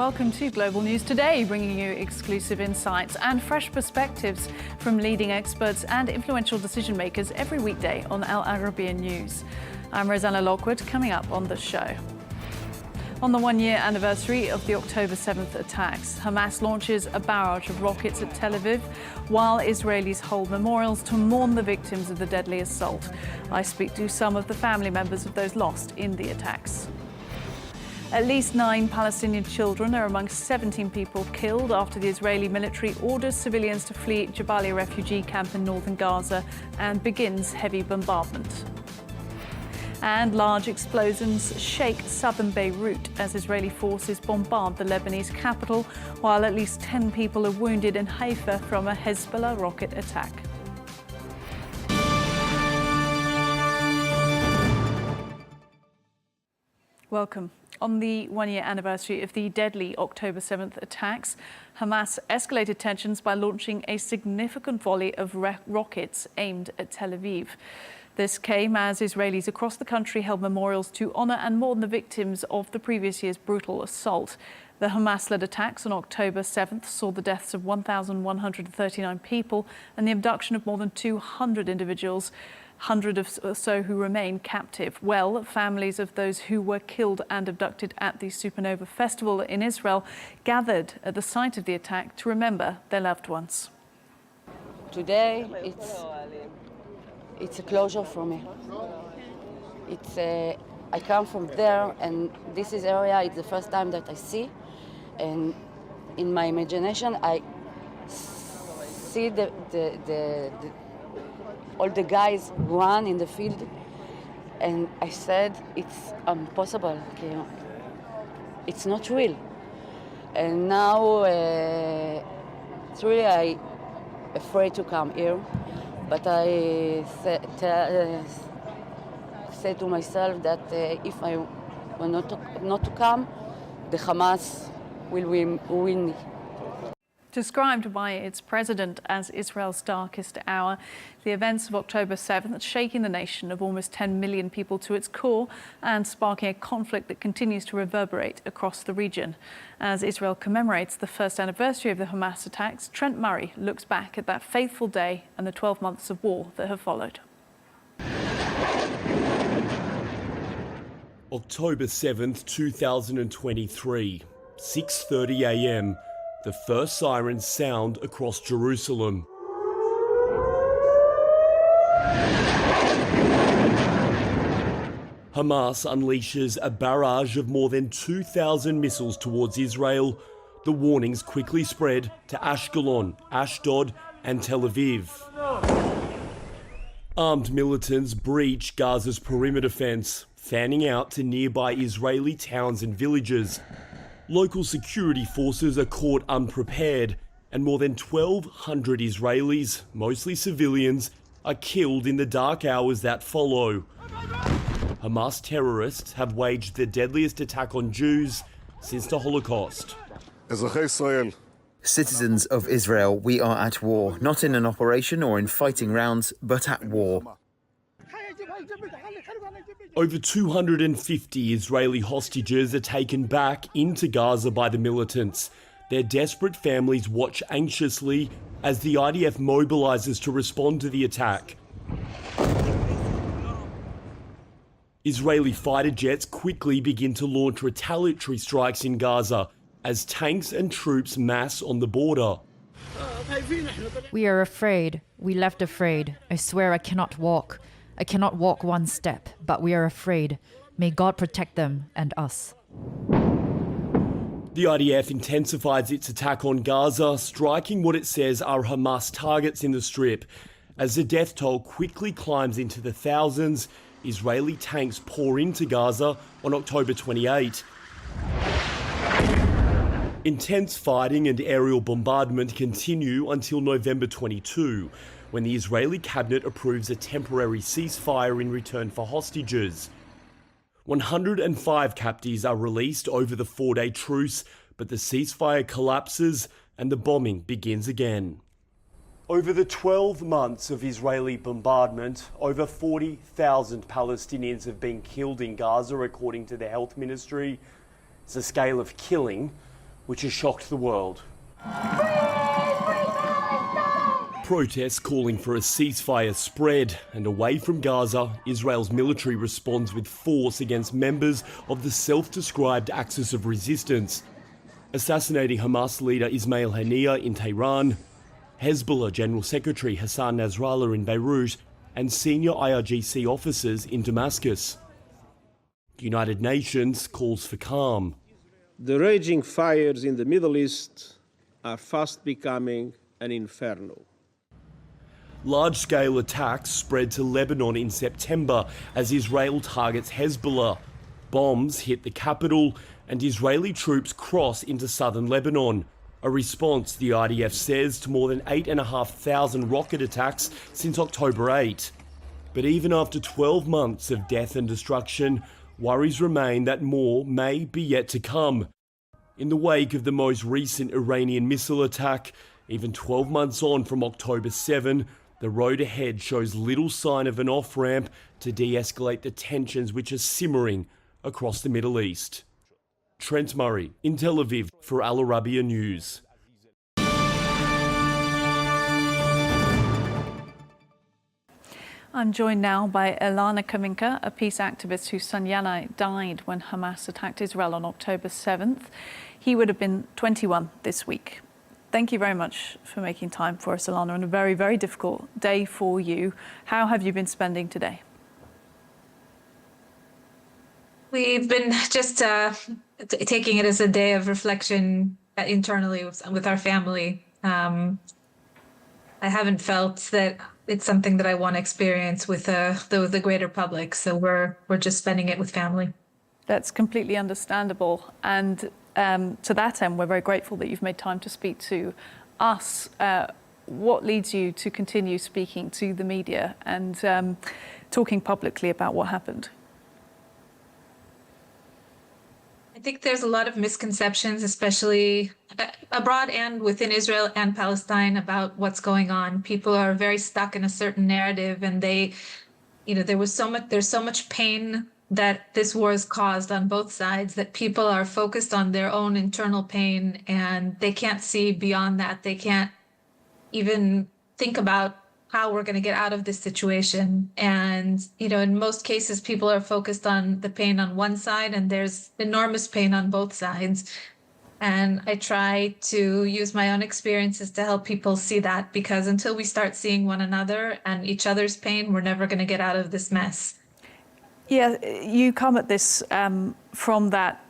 Welcome to Global News Today, bringing you exclusive insights and fresh perspectives from leading experts and influential decision makers every weekday on Al Arabian News. I'm Rosanna Lockwood. Coming up on the show. On the one-year anniversary of the October 7th attacks, Hamas launches a barrage of rockets at Tel Aviv, while Israelis hold memorials to mourn the victims of the deadly assault. I speak to some of the family members of those lost in the attacks. At least 9 Palestinian children are among 17 people killed after the Israeli military orders civilians to flee Jabalia refugee camp in northern Gaza and begins heavy bombardment. And large explosions shake southern Beirut as Israeli forces bombard the Lebanese capital, while at least 10 people are wounded in Haifa from a Hezbollah rocket attack. Welcome. On the one-year anniversary of the deadly October 7th attacks, Hamas escalated tensions by launching a significant volley of rockets aimed at Tel Aviv. This came as Israelis across the country held memorials to honour and mourn the victims of the previous year's brutal assault. The Hamas-led attacks on October 7th saw the deaths of 1,139 people and the abduction of more than 200 individuals, 100 or so who remain captive. Well, families of those who were killed and abducted at the Supernova Festival in Israel gathered at the site of the attack to remember their loved ones. Today, it's a closure for me. I come from there, and this is area. It's the first time that I see, and in my imagination, I see all the guys run in the field, and I said it's impossible. It's not real, and now it's really I afraid to come here. But I say to myself that if I were not to come, the Hamas will win. Described by its president as Israel's darkest hour, the events of October 7th shaking the nation of almost 10 million people to its core and sparking a conflict that continues to reverberate across the region. As Israel commemorates the first anniversary of the Hamas attacks, Trent Murray looks back at that fateful day and the 12 months of war that have followed. October 7th, 2023, 6:30 a.m. The first sirens sound across Jerusalem. Hamas unleashes a barrage of more than 2,000 missiles towards Israel. The warnings quickly spread to Ashkelon, Ashdod and Tel Aviv. Armed militants breach Gaza's perimeter fence, fanning out to nearby Israeli towns and villages. Local security forces are caught unprepared, and more than 1,200 Israelis, mostly civilians, are killed in the dark hours that follow. Hamas terrorists have waged the deadliest attack on Jews since the Holocaust. Citizens of Israel, we are at war, not in an operation or in fighting rounds, but at war. Over 250 Israeli hostages are taken back into Gaza by the militants. Their desperate families watch anxiously as the IDF mobilizes to respond to the attack. Israeli fighter jets quickly begin to launch retaliatory strikes in Gaza as tanks and troops mass on the border. We are afraid. We left afraid. I swear I cannot walk. I cannot walk one step, but we are afraid. May God protect them and us. The IDF intensifies its attack on Gaza, striking what it says are Hamas targets in the Strip. As the death toll quickly climbs into the thousands, Israeli tanks pour into Gaza on October 28. Intense fighting and aerial bombardment continue until November 22. When the Israeli cabinet approves a temporary ceasefire in return for hostages. 105 captives are released over the 4-day truce, but the ceasefire collapses and the bombing begins again. Over the 12 months of Israeli bombardment, over 40,000 Palestinians have been killed in Gaza, according to the health ministry. It's a scale of killing which has shocked the world. Protests calling for a ceasefire spread, and away from Gaza, Israel's military responds with force against members of the self-described Axis of Resistance, assassinating Hamas leader Ismail Haniyeh in Tehran, Hezbollah General Secretary Hassan Nasrallah in Beirut, and senior IRGC officers in Damascus. The United Nations calls for calm. The raging fires in the Middle East are fast becoming an inferno. Large-scale attacks spread to Lebanon in September as Israel targets Hezbollah. Bombs hit the capital and Israeli troops cross into southern Lebanon. A response, the IDF says, to more than 8,500 rocket attacks since October 8. But even after 12 months of death and destruction, worries remain that more may be yet to come. In the wake of the most recent Iranian missile attack, even 12 months on from October 7, the road ahead shows little sign of an off-ramp to de-escalate the tensions which are simmering across the Middle East. Trent Murray in Tel Aviv for Al Arabiya News. I'm joined now by Elana Kaminka, a peace activist whose son Hannai died when Hamas attacked Israel on October 7th. He would have been 21 this week. Thank you very much for making time for us, Elana, on a very, very difficult day for you. How have you been spending today? We've been just taking it as a day of reflection internally with our family. I haven't felt that it's something that I want to experience with the greater public, so we're just spending it with family. That's completely understandable, and to that end, we're very grateful that you've made time to speak to us. What leads you to continue speaking to the media and talking publicly about what happened? I think there's a lot of misconceptions, especially abroad and within Israel and Palestine, about what's going on. People are very stuck in a certain narrative, and there's so much pain that this war has caused on both sides that people are focused on their own internal pain, and they can't see beyond that. They can't even think about how we're going to get out of this situation. And, in most cases, people are focused on the pain on one side, and there's enormous pain on both sides. And I try to use my own experiences to help people see that, because until we start seeing one another and each other's pain, we're never going to get out of this mess. Yeah, you come at this from that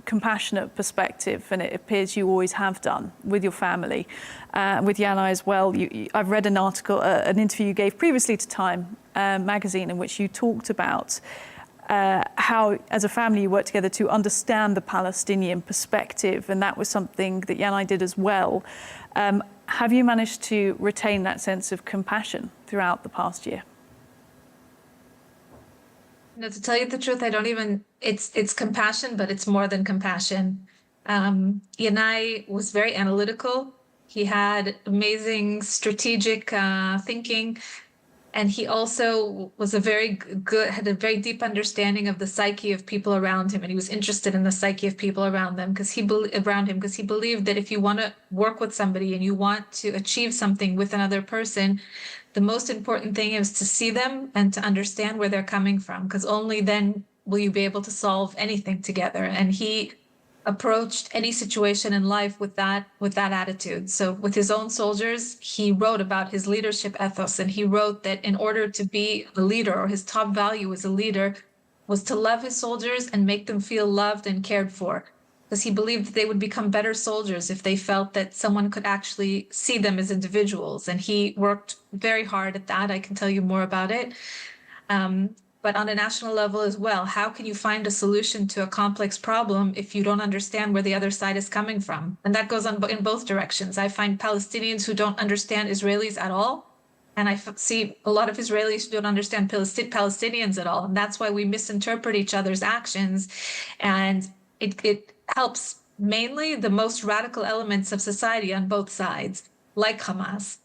compassionate perspective, and it appears you always have done with your family, with Hannai as well. I've read an article, an interview you gave previously to Time magazine, in which you talked about how, as a family, you worked together to understand the Palestinian perspective, and that was something that Hannai did as well. Have you managed to retain that sense of compassion throughout the past year? To tell you the truth, I don't even, it's compassion, but it's more than compassion. Hannai was very analytical. He had amazing strategic thinking, and he also was had a very deep understanding of the psyche of people around him, and he was interested in the psyche of people around him because he believed that if you want to work with somebody and you want to achieve something with another person, the most important thing is to see them and to understand where they're coming from, because only then will you be able to solve anything together. And he approached any situation in life with that attitude. So with his own soldiers, he wrote about his leadership ethos, and he wrote that in order to be a leader, or his top value as a leader, was to love his soldiers and make them feel loved and cared for, because he believed that they would become better soldiers if they felt that someone could actually see them as individuals. And he worked very hard at that. I can tell you more about it. But on a national level as well, how can you find a solution to a complex problem if you don't understand where the other side is coming from? And that goes on in both directions. I find Palestinians who don't understand Israelis at all, and I see a lot of Israelis who don't understand Palestinians at all. And that's why we misinterpret each other's actions. And it helps mainly the most radical elements of society on both sides, like Hamas.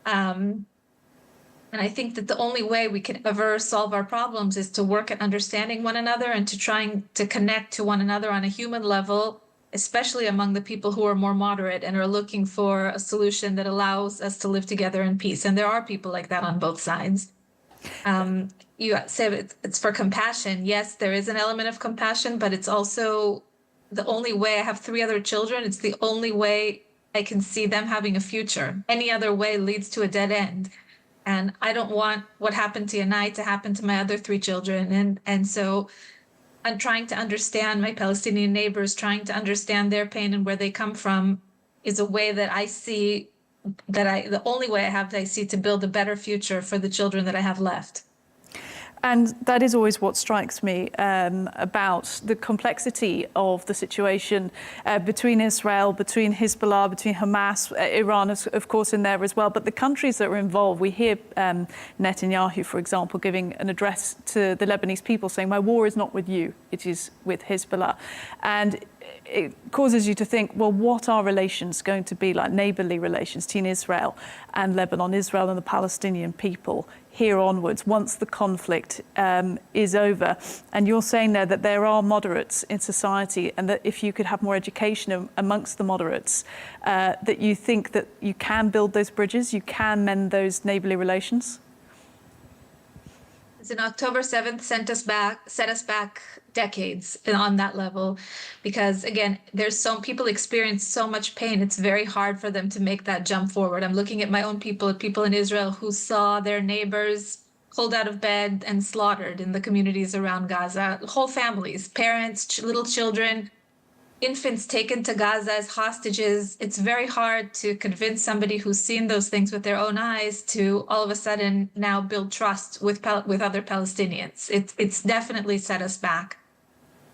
And I think that the only way we can ever solve our problems is to work at understanding one another and to trying to connect to one another on a human level especially among the people who are more moderate and are looking for a solution that allows us to live together in peace. And there are people like that on both sides. You said it's for compassion. Yes, there is an element of compassion, but it's also the only way. I have 3 other children. It's the only way I can see them having a future. Any other way leads to a dead end. And I don't want what happened to Hannai to happen to my other 3 children. And so I'm trying to understand my Palestinian neighbors, trying to understand their pain and where they come from is a way that I see the only way I see to build a better future for the children that I have left. And that is always what strikes me about the complexity of the situation between Israel, between Hezbollah, between Hamas, Iran, of course, in there as well. But the countries that are involved, we hear Netanyahu, for example, giving an address to the Lebanese people saying, "My war is not with you, it is with Hezbollah." And it causes you to think, well, what are relations going to be like, neighbourly relations between Israel and Lebanon, Israel and the Palestinian people here onwards, once the conflict is over? And you're saying there that there are moderates in society, and that if you could have more education amongst the moderates, that you think that you can build those bridges, you can mend those neighbourly relations? In October 7th set us back decades on that level, because again, there's some people experience so much pain. It's very hard for them to make that jump forward. I'm looking at my own people in Israel who saw their neighbors pulled out of bed and slaughtered in the communities around Gaza, whole families, parents, little children, infants taken to Gaza as hostages. It's very hard to convince somebody who's seen those things with their own eyes to all of a sudden now build trust with other Palestinians. It's definitely set us back.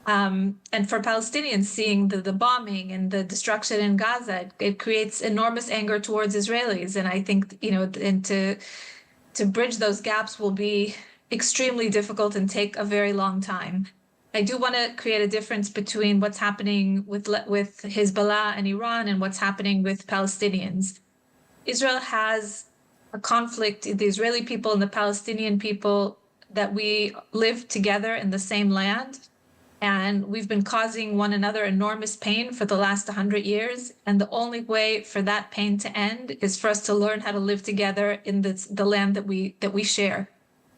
And for Palestinians, seeing the bombing and the destruction in Gaza, it creates enormous anger towards Israelis. And I think, and to bridge those gaps will be extremely difficult and take a very long time. I do want to create a difference between what's happening with Hezbollah and Iran and what's happening with Palestinians. Israel has a conflict, the Israeli people and the Palestinian people, that we live together in the same land. And we've been causing one another enormous pain for the last 100 years. And the only way for that pain to end is for us to learn how to live together in the land that we share.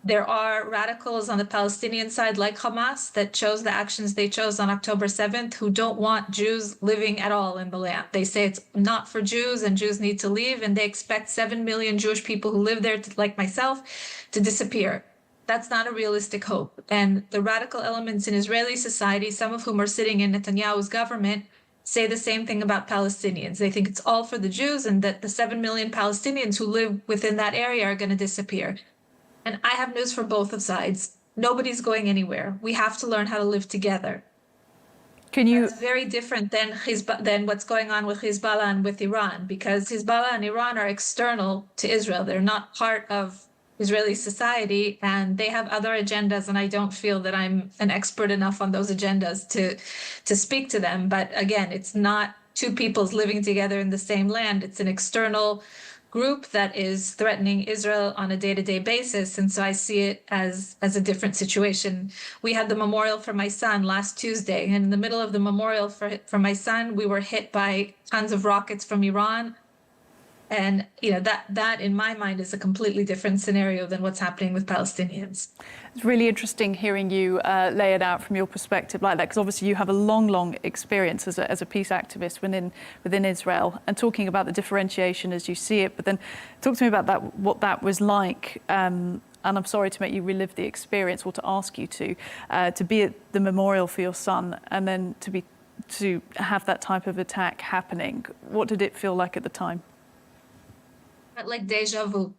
There are radicals on the Palestinian side, like Hamas, that chose the actions they chose on October 7th, who don't want Jews living at all in the land. They say it's not for Jews and Jews need to leave, and they expect 7 million Jewish people who live there, like myself, to disappear. That's not a realistic hope. And the radical elements in Israeli society, some of whom are sitting in Netanyahu's government, say the same thing about Palestinians. They think it's all for the Jews and that the 7 million Palestinians who live within that area are going to disappear. And I have news for both of sides. Nobody's going anywhere. We have to learn how to live together. It's very different than what's going on with Hezbollah and with Iran, because Hezbollah and Iran are external to Israel. They're not part of Israeli society, and they have other agendas, and I don't feel that I'm an expert enough on those agendas to speak to them. But again, it's not two peoples living together in the same land. It's an external group that is threatening Israel on a day-to-day basis. And so I see it as a different situation. We had the memorial for my son last Tuesday, and in the middle of the memorial for my son, we were hit by tons of rockets from Iran. And that in my mind is a completely different scenario than what's happening with Palestinians. It's really interesting hearing you lay it out from your perspective like that, because obviously you have a long experience as a peace activist within Israel, and talking about the differentiation as you see it. But then talk to me about what that was like. And I'm sorry to make you relive the experience, or to ask you to be at the memorial for your son, and then to have that type of attack happening. What did it feel like at the time? Like deja vu.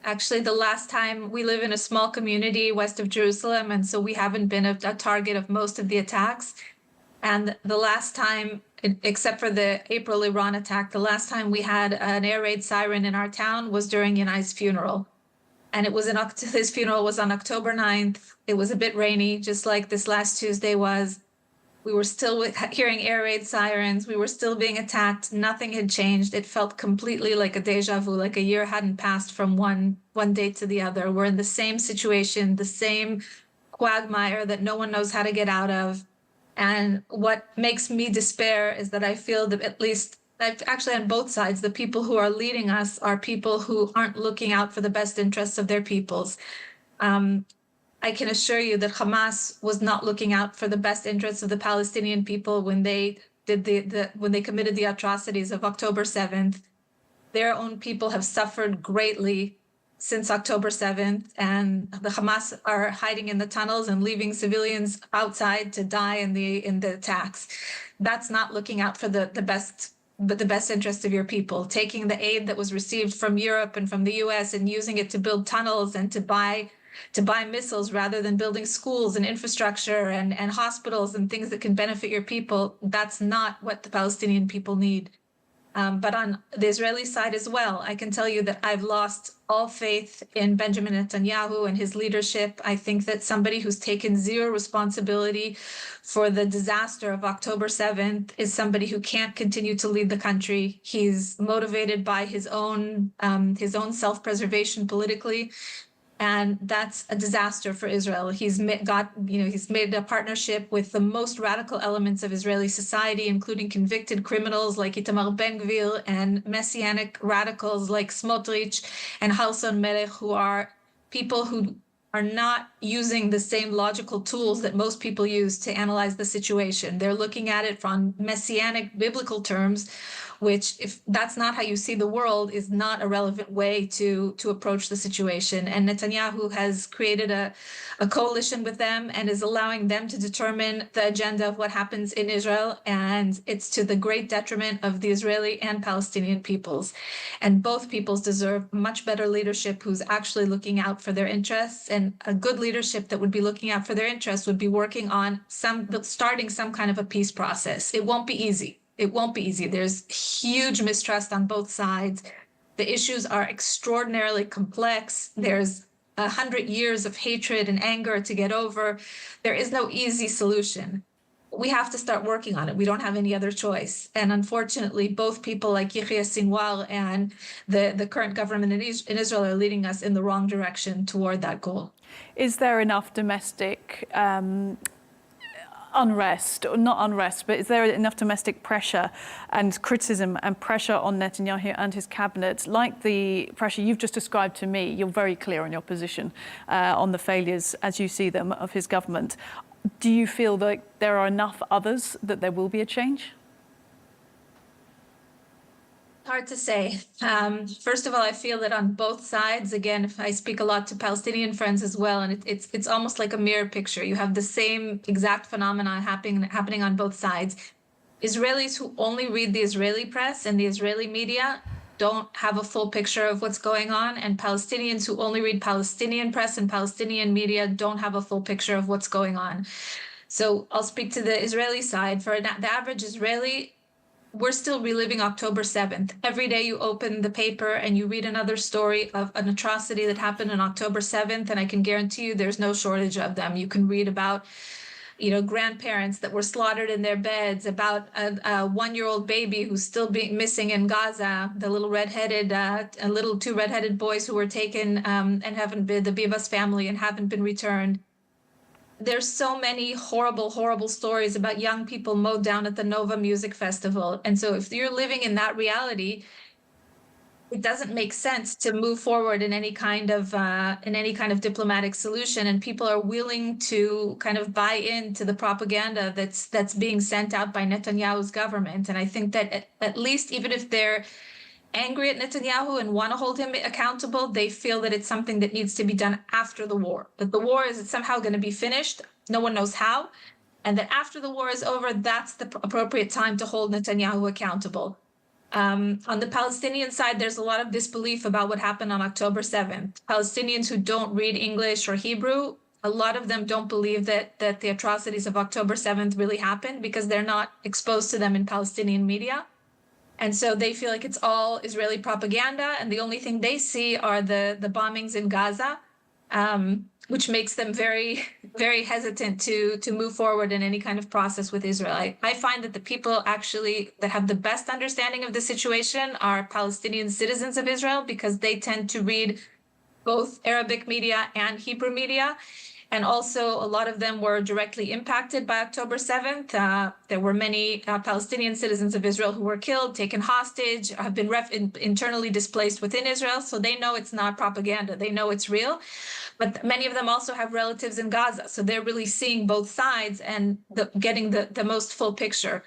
Actually, the last time, we live in a small community west of Jerusalem, and so we haven't been a target of most of the attacks. And the last time, except for the April Iran attack, the last time we had an air raid siren in our town was during Hannai's funeral. And his funeral was on October 9th. It was a bit rainy, just like this last Tuesday was. We were still hearing air raid sirens. We were still being attacked. Nothing had changed. It felt completely like a deja vu, like a year hadn't passed from one day to the other. We're in the same situation, the same quagmire that no one knows how to get out of. And what makes me despair is that I feel that at least actually on both sides, the people who are leading us are people who aren't looking out for the best interests of their peoples. I can assure you that Hamas was not looking out for the best interests of the Palestinian people when they did when they committed the atrocities of October 7th. Their own people have suffered greatly since October 7th, and the Hamas are hiding in the tunnels and leaving civilians outside to die in the attacks. That's not looking out for the best interest of your people. Taking the aid that was received from Europe and from the US and using it to build tunnels and to buy missiles rather than building schools and infrastructure and hospitals and things that can benefit your people, that's not what the Palestinian people need. But on the Israeli side as well, I can tell you that I've lost all faith in Benjamin Netanyahu and his leadership. I think that somebody who's taken zero responsibility for the disaster of October 7th is somebody who can't continue to lead the country. He's motivated by his own self-preservation politically. And that's a disaster for Israel. He's made a partnership with the most radical elements of Israeli society, including convicted criminals like Itamar Ben-Gvir and messianic radicals like Smotrich and Halson Melech, who are people who are not using the same logical tools that most people use to analyze the situation. They're looking at it from messianic biblical terms, which, if that's not how you see the world, is not a relevant way to approach the situation. And Netanyahu has created a coalition with them and is allowing them to determine the agenda of what happens in Israel. And it's to the great detriment of the Israeli and Palestinian peoples. And both peoples deserve much better leadership who's actually looking out for their interests. And a good leadership that would be looking out for their interests would be working on starting some kind of a peace process. It won't be easy. It won't be easy. There's huge mistrust on both sides. The issues are extraordinarily complex. There's 100 years of hatred and anger to get over. There is no easy solution. We have to start working on it. We don't have any other choice. And unfortunately, both people like Yahya Sinwar and the current government in Israel are leading us in the wrong direction toward that goal. Is there enough domestic unrest, or not unrest, but is there enough domestic pressure and criticism and pressure on Netanyahu and his cabinet, like the pressure you've just described to me? You're very clear on your position on the failures, as you see them, of his government. Do you feel that there are enough others that there will be a change? Hard to say. First of all, I feel that on both sides, again, I speak a lot to Palestinian friends as well, and it's almost like a mirror picture. You have the same exact phenomena happening on both sides. Israelis who only read the Israeli press and the Israeli media don't have a full picture of what's going on, and Palestinians who only read Palestinian press and Palestinian media don't have a full picture of what's going on. So I'll speak to the Israeli side. For the average Israeli, we're still reliving October 7th. Every day you open the paper and you read another story of an atrocity that happened on October 7th, and I can guarantee you there's no shortage of them. You can read about grandparents that were slaughtered in their beds, about a one-year-old baby who's still missing in Gaza, the two redheaded boys who were taken and haven't been, the Bibas family, and haven't been returned. There's so many horrible, horrible stories about young people mowed down at the Nova Music Festival. And so if you're living in that reality, it doesn't make sense to move forward in any kind of diplomatic solution. And people are willing to kind of buy into the propaganda that's being sent out by Netanyahu's government. And I think that at least, even if they're angry at Netanyahu and want to hold him accountable, they feel that it's something that needs to be done after the war, that the war is somehow going to be finished. No one knows how. And that after the war is over, that's the appropriate time to hold Netanyahu accountable. On the Palestinian side, there's a lot of disbelief about what happened on October 7th. Palestinians who don't read English or Hebrew, a lot of them don't believe that the atrocities of October 7th really happened because they're not exposed to them in Palestinian media. And so they feel like it's all Israeli propaganda, and the only thing they see are the bombings in Gaza, which makes them very, very hesitant to move forward in any kind of process with Israel. I find that the people actually that have the best understanding of the situation are Palestinian citizens of Israel, because they tend to read both Arabic media and Hebrew media. And also, a lot of them were directly impacted by October 7th. There were many Palestinian citizens of Israel who were killed, taken hostage, have been internally displaced within Israel. So they know it's not propaganda. They know it's real. But many of them also have relatives in Gaza. So they're really seeing both sides and getting the most full picture.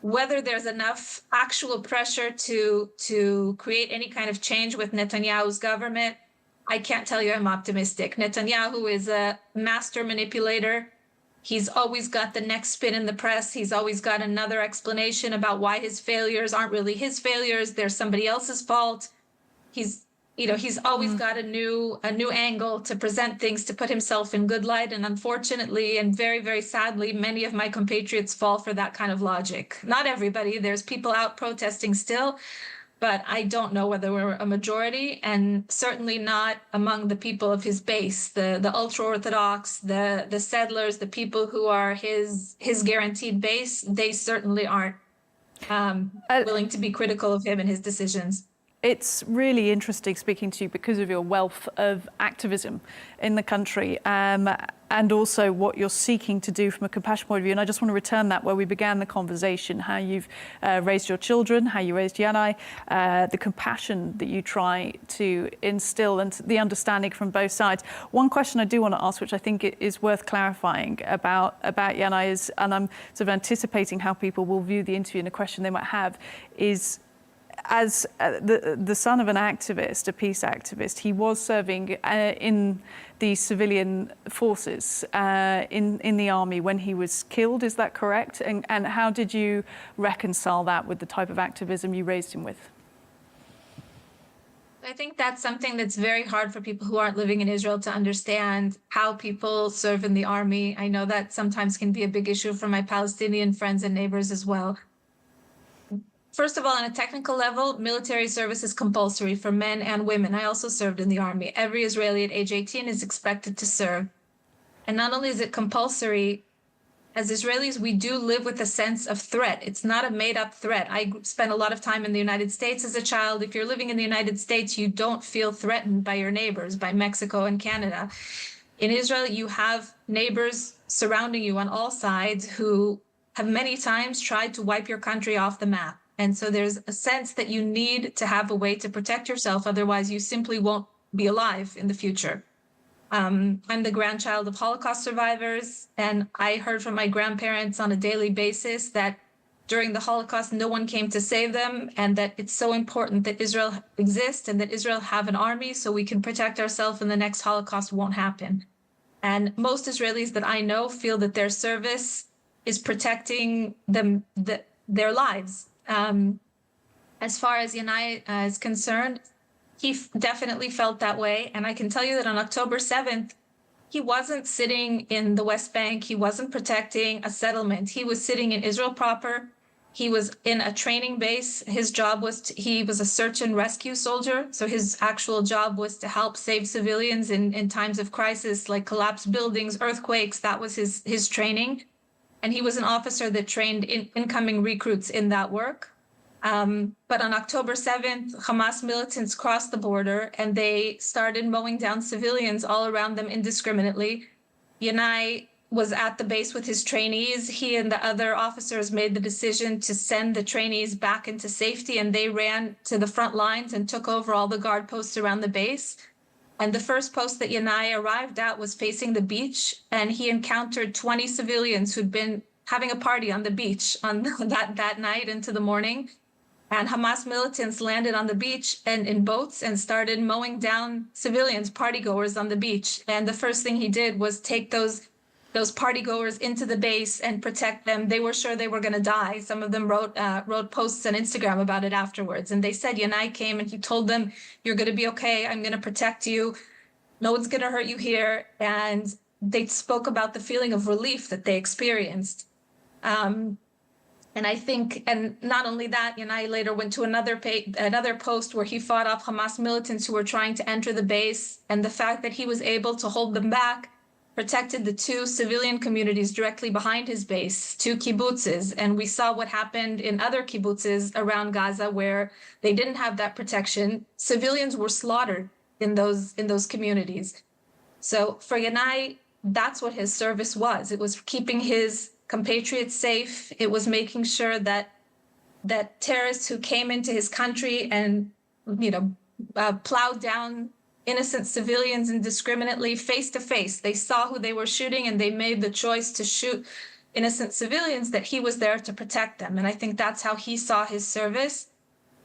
Whether there's enough actual pressure to create any kind of change with Netanyahu's government, I can't tell you I'm optimistic. Netanyahu is a master manipulator. He's always got the next spin in the press. He's always got another explanation about why his failures aren't really his failures. They're somebody else's fault. He's always got a new angle to present things, to put himself in good light. And unfortunately, and very, very sadly, many of my compatriots fall for that kind of logic. Not everybody. There's people out protesting still. But I don't know whether we're a majority, and certainly not among the people of his base, the ultra-Orthodox, the settlers, the people who are his guaranteed base. They certainly aren't willing to be critical of him and his decisions. It's really interesting speaking to you because of your wealth of activism in the country and also what you're seeking to do from a compassion point of view. And I just want to return that where we began the conversation, how you've raised your children, how you raised Hannai, the compassion that you try to instill and the understanding from both sides. One question I do want to ask, which I think is worth clarifying about Hannai is, and I'm sort of anticipating how people will view the interview and a question they might have, is as the son of an activist, a peace activist, he was serving in the civilian forces in the army when he was killed. Is that correct? And how did you reconcile that with the type of activism you raised him with? I think that's something that's very hard for people who aren't living in Israel to understand, how people serve in the army. I know that sometimes can be a big issue for my Palestinian friends and neighbors as well. First of all, on a technical level, military service is compulsory for men and women. I also served in the army. Every Israeli at age 18 is expected to serve. And not only is it compulsory, as Israelis, we do live with a sense of threat. It's not a made-up threat. I spent a lot of time in the United States as a child. If you're living in the United States, you don't feel threatened by your neighbors, by Mexico and Canada. In Israel, you have neighbors surrounding you on all sides who have many times tried to wipe your country off the map. And so there's a sense that you need to have a way to protect yourself. Otherwise, you simply won't be alive in the future. I'm the grandchild of Holocaust survivors, and I heard from my grandparents on a daily basis that during the Holocaust, no one came to save them, and that it's so important that Israel exists and that Israel have an army so we can protect ourselves and the next Holocaust won't happen. And most Israelis that I know feel that their service is protecting them, their lives. As far as Hannai is concerned, he definitely felt that way. And I can tell you that on October 7th, he wasn't sitting in the West Bank. He wasn't protecting a settlement. He was sitting in Israel proper. He was in a training base. His job was, he was a search and rescue soldier. So his actual job was to help save civilians in times of crisis, like collapsed buildings, earthquakes. That was his training. And he was an officer that trained incoming recruits in that work. But on October 7th, Hamas militants crossed the border and they started mowing down civilians all around them indiscriminately. Hannai was at the base with his trainees. He and the other officers made the decision to send the trainees back into safety, and they ran to the front lines and took over all the guard posts around the base. And the first post that Hannai arrived at was facing the beach, and he encountered 20 civilians who'd been having a party on the beach on that night into the morning. And Hamas militants landed on the beach and in boats and started mowing down civilians, partygoers on the beach. And the first thing he did was take those partygoers into the base and protect them. They were sure they were going to die. Some of them wrote posts on Instagram about it afterwards. And they said Hannai came and he told them, "You're going to be okay. I'm going to protect you. No one's going to hurt you here." And they spoke about the feeling of relief that they experienced. And I think, and not only that, Hannai later went to another post where he fought off Hamas militants who were trying to enter the base. And the fact that he was able to hold them back protected the two civilian communities directly behind his base, two kibbutzes. And we saw what happened in other kibbutzes around Gaza where they didn't have that protection. Civilians were slaughtered in those communities. So for Hannai, that's what his service was. It was keeping his compatriots safe. It was making sure that terrorists who came into his country and, plowed down innocent civilians indiscriminately, face to face. They saw who they were shooting and they made the choice to shoot innocent civilians, that he was there to protect them. And I think that's how he saw his service.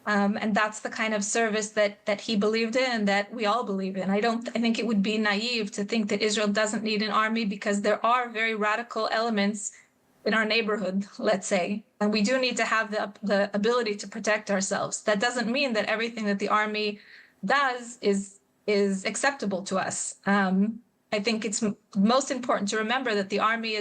And that's the kind of service that he believed in and that we all believe in. I think it would be naive to think that Israel doesn't need an army, because there are very radical elements in our neighborhood, let's say, and we do need to have the ability to protect ourselves. That doesn't mean that everything that the army does is acceptable to us. I think it's most important to remember that the army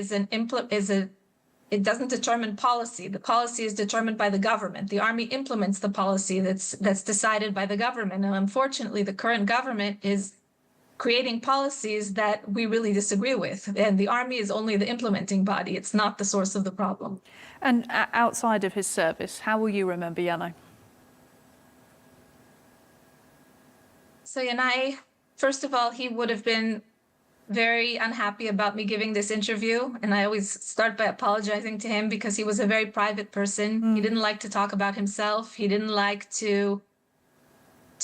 it doesn't determine policy. The policy is determined by the government. The army implements the policy that's decided by the government. And unfortunately, the current government is creating policies that we really disagree with. And the army is only the implementing body. It's not the source of the problem. And outside of his service, how will you remember Yannai? So Yannai, first of all, he would have been very unhappy about me giving this interview. And I always start by apologizing to him, because he was a very private person. He didn't like to talk about himself. He didn't like to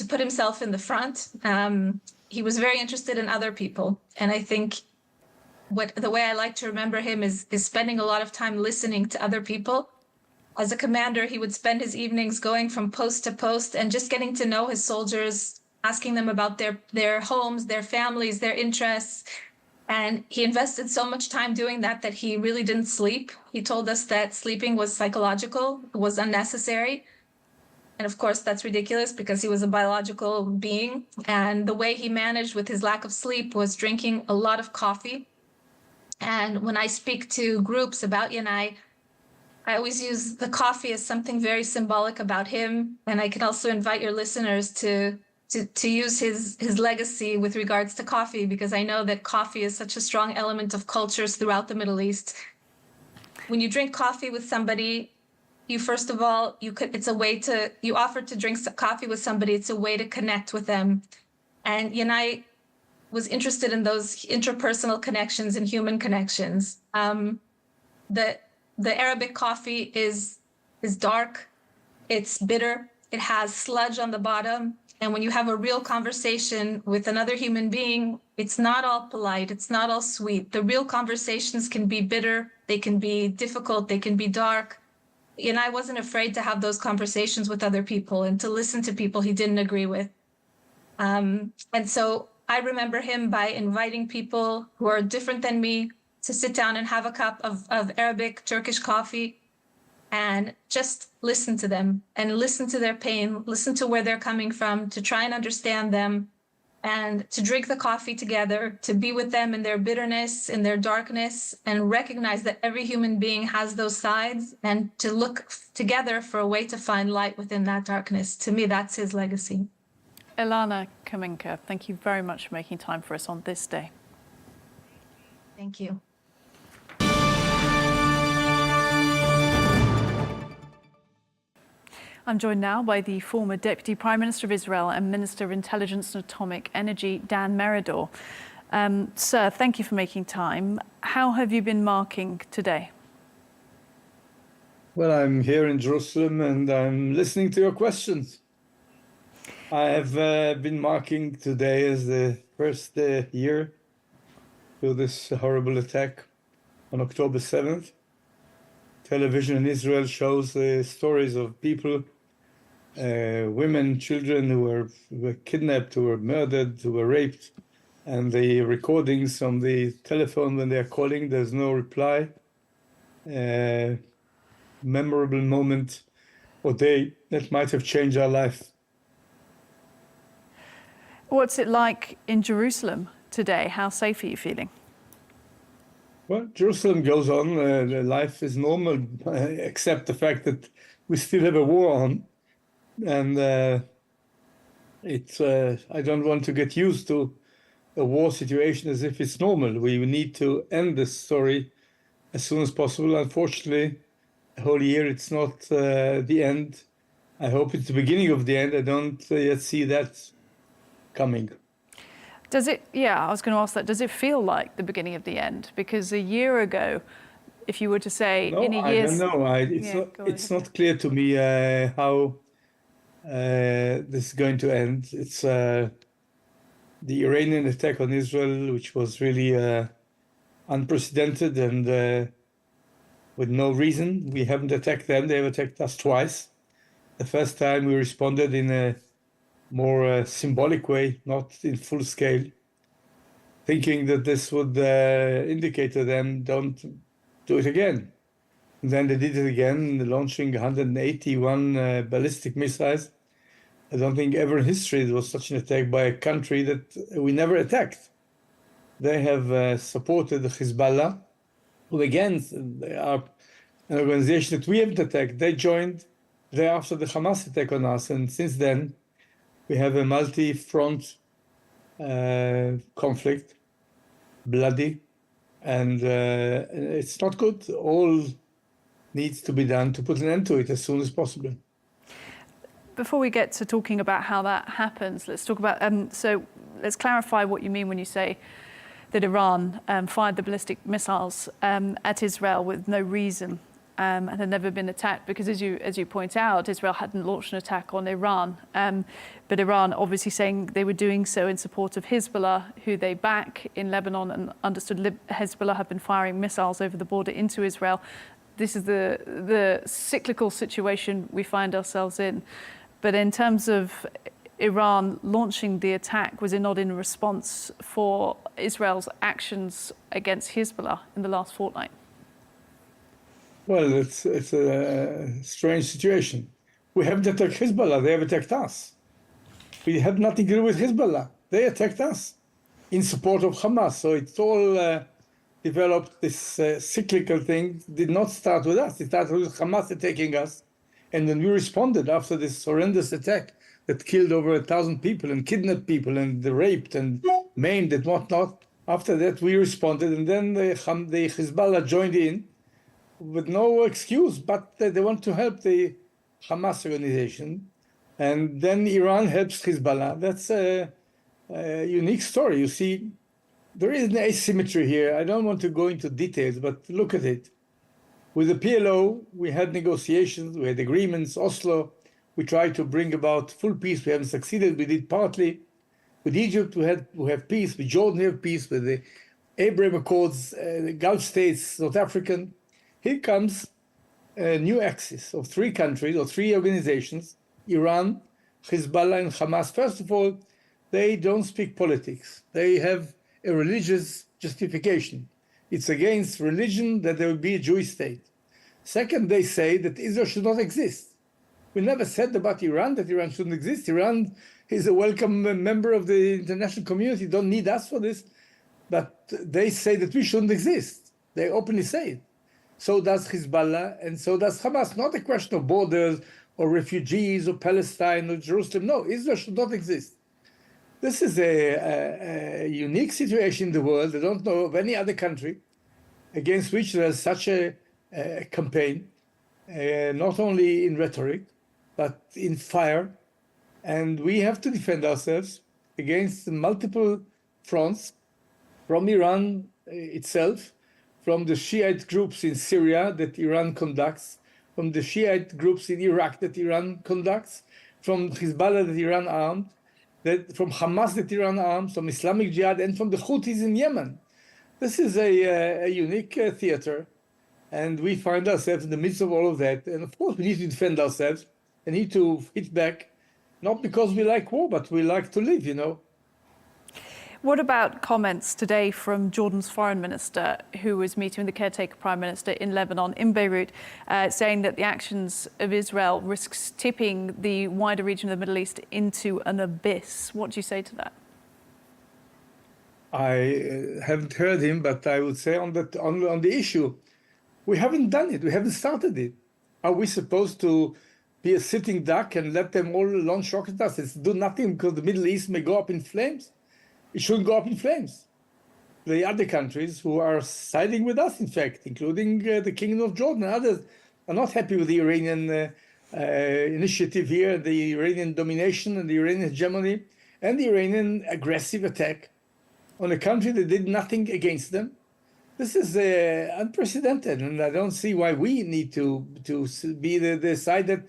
put himself in the front. He was very interested in other people. And I think the way I like to remember him is spending a lot of time listening to other people. As a commander, he would spend his evenings going from post to post and just getting to know his soldiers, asking them about their homes, their families, their interests. And he invested so much time doing that he really didn't sleep. He told us that sleeping was psychological, was unnecessary. And of course, that's ridiculous, because he was a biological being. And the way he managed with his lack of sleep was drinking a lot of coffee. And when I speak to groups about Yannai, I always use the coffee as something very symbolic about him. And I can also invite your listeners to use his legacy with regards to coffee, because I know that coffee is such a strong element of cultures throughout the Middle East. When you drink coffee with somebody, you first of all, you offer to drink coffee with somebody, it's a way to connect with them. And Yannai was interested in those interpersonal connections and human connections. The Arabic coffee is dark, it's bitter, it has sludge on the bottom. And when you have a real conversation with another human being, it's not all polite, it's not all sweet. The real conversations can be bitter, they can be difficult, they can be dark. And I wasn't afraid to have those conversations with other people and to listen to people he didn't agree with. And so I remember him by inviting people who are different than me to sit down and have a cup of Arabic, Turkish coffee, and just listen to them and listen to their pain, listen to where they're coming from, to try and understand them, and to drink the coffee together, to be with them in their bitterness, in their darkness, and recognize that every human being has those sides, and to look together for a way to find light within that darkness. To me, that's his legacy. Elana Kaminka, thank you very much for making time for us on this day. Thank you. I'm joined now by the former Deputy Prime Minister of Israel and Minister of Intelligence and Atomic Energy, Dan Meridor. Sir, thank you for making time. How have you been marking today? Well, I'm here in Jerusalem and I'm listening to your questions. I have been marking today as the first year to this horrible attack on October 7th. Television in Israel shows the stories of people, women, children who were kidnapped, who were murdered, who were raped. And the recordings on the telephone when they are calling, there's no reply. Memorable moment or day that might have changed our life. What's it like in Jerusalem today? How safe are you feeling? Well, Jerusalem goes on. Life is normal, except the fact that we still have a war on. And I don't want to get used to a war situation as if it's normal. We need to end this story as soon as possible. Unfortunately, the whole year it's not the end. I hope it's the beginning of the end. I don't yet see that coming. Does it, I was going to ask that, does it feel like the beginning of the end? Because a year ago, if you were to say No, in a year... I don't know. It's not clear to me how this is going to end. It's the Iranian attack on Israel, which was really unprecedented and with no reason. We haven't attacked them. They have attacked us twice. The first time we responded in a more symbolic way, not in full scale, thinking that this would indicate to them, don't do it again. And then they did it again, launching 181 ballistic missiles. I don't think ever in history there was such an attack by a country that we never attacked. They have supported the Hezbollah, who again are an organization that we haven't attacked. They joined there after the Hamas attack on us, and since then we have a multi-front conflict, bloody, and it's not good. All needs to be done to put an end to it as soon as possible. Before we get to talking about how that happens, let's talk about, so let's clarify what you mean when you say that Iran fired the ballistic missiles at Israel with no reason and had never been attacked, because as you point out, Israel hadn't launched an attack on Iran. But Iran obviously saying they were doing so in support of Hezbollah, who they back in Lebanon, and understood Hezbollah have been firing missiles over the border into Israel. This is the cyclical situation we find ourselves in. But in terms of Iran launching the attack, was it not in response for Israel's actions against Hezbollah in the last fortnight? Well, it's a strange situation. We haven't attacked Hezbollah, they have attacked us. We had nothing to do with Hezbollah. They attacked us in support of Hamas. So it's all developed, this cyclical thing did not start with us. It started with Hamas attacking us. And then we responded after this horrendous attack that killed over 1,000 people and kidnapped people and raped and maimed and whatnot. After that, we responded, and then the Hezbollah joined in with no excuse, but they want to help the Hamas organization. And then Iran helps Hezbollah. That's a unique story. You see, there is an asymmetry here. I don't want to go into details, but look at it. With the PLO, we had negotiations, we had agreements, Oslo. We tried to bring about full peace. We haven't succeeded. We did partly. With Egypt, we have peace. With Jordan, we have peace. With the Abraham Accords, the Gulf states, South African. Here comes a new axis of three countries or three organizations, Iran, Hezbollah, and Hamas. First of all, they don't speak politics. They have a religious justification. It's against religion that there will be a Jewish state. Second, they say that Israel should not exist. We never said about Iran that Iran shouldn't exist. Iran is a welcome member of the international community. Don't need us for this. But they say that we shouldn't exist. They openly say it. So does Hezbollah, and so does Hamas. Not a question of borders or refugees or Palestine or Jerusalem. No, Israel should not exist. This is a unique situation in the world. I don't know of any other country against which there is such a campaign, not only in rhetoric, but in fire. And we have to defend ourselves against multiple fronts, from Iran itself, from the Shiite groups in Syria that Iran conducts, from the Shiite groups in Iraq that Iran conducts, from Hezbollah that Iran armed, from Hamas that Iran arms, from Islamic Jihad, and from the Houthis in Yemen. This is a unique theater, and we find ourselves in the midst of all of that. And of course, we need to defend ourselves and need to hit back, not because we like war, but we like to live, you know. What about comments today from Jordan's foreign minister, who was meeting with the caretaker prime minister in Lebanon, in Beirut, saying that the actions of Israel risks tipping the wider region of the Middle East into an abyss? What do you say to that? I haven't heard him, but I would say on the issue, we haven't done it. We haven't started it. Are we supposed to be a sitting duck and let them all launch rockets at us and do nothing because the Middle East may go up in flames? It shouldn't go up in flames. The other countries who are siding with us, in fact, including the Kingdom of Jordan and others, are not happy with the Iranian initiative here, the Iranian domination and the Iranian hegemony, and the Iranian aggressive attack on a country that did nothing against them. This is unprecedented, and I don't see why we need to be the side that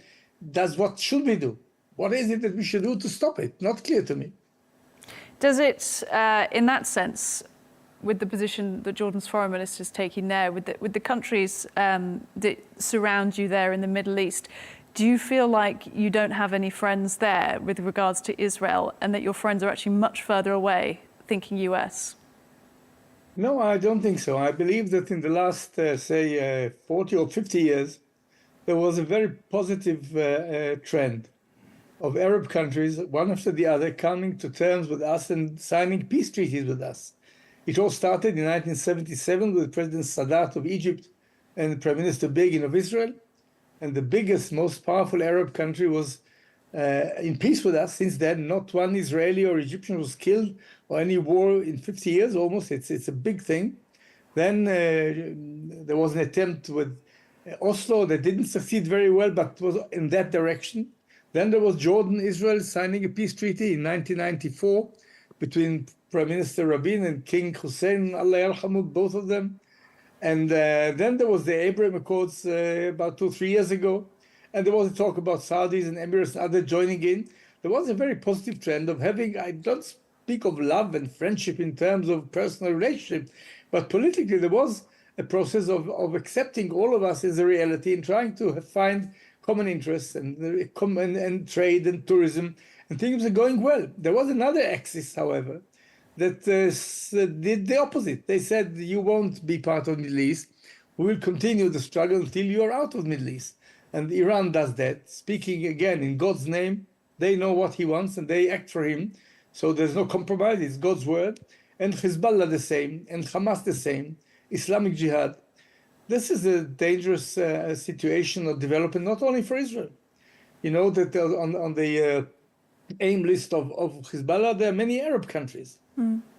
does what should we do. What is it that we should do to stop it? Not clear to me. Does it, in that sense, with the position that Jordan's foreign minister is taking there, with the countries that surround you there in the Middle East, do you feel like you don't have any friends there with regards to Israel, and that your friends are actually much further away, thinking US? No, I don't think so. I believe that in the last, 40 or 50 years, there was a very positive trend of Arab countries, one after the other, coming to terms with us and signing peace treaties with us. It all started in 1977 with President Sadat of Egypt and Prime Minister Begin of Israel. And the biggest, most powerful Arab country was in peace with us. Since then, not one Israeli or Egyptian was killed or any war in 50 years almost. It's a big thing. Then there was an attempt with Oslo that didn't succeed very well, but was in that direction. Then there was Jordan, Israel signing a peace treaty in 1994 between Prime Minister Rabin and King Hussein, Allah yarhamu, both of them. And then there was the Abraham Accords about 2-3 years ago. And there was a talk about Saudis and Emirates and others joining in. There was a very positive trend of having, I don't speak of love and friendship in terms of personal relationship, but politically there was a process of accepting all of us as a reality and trying to find common interests and trade and tourism, and things are going well. There was another axis, however, that did the opposite. They said, you won't be part of the Middle East. We will continue the struggle until you are out of the Middle East. And Iran does that, speaking again in God's name. They know what he wants and they act for him. So there's no compromise, it's God's word. And Hezbollah the same, and Hamas the same, Islamic Jihad. This is a dangerous situation of development, not only for Israel. You know that on the aim list of Hezbollah, there are many Arab countries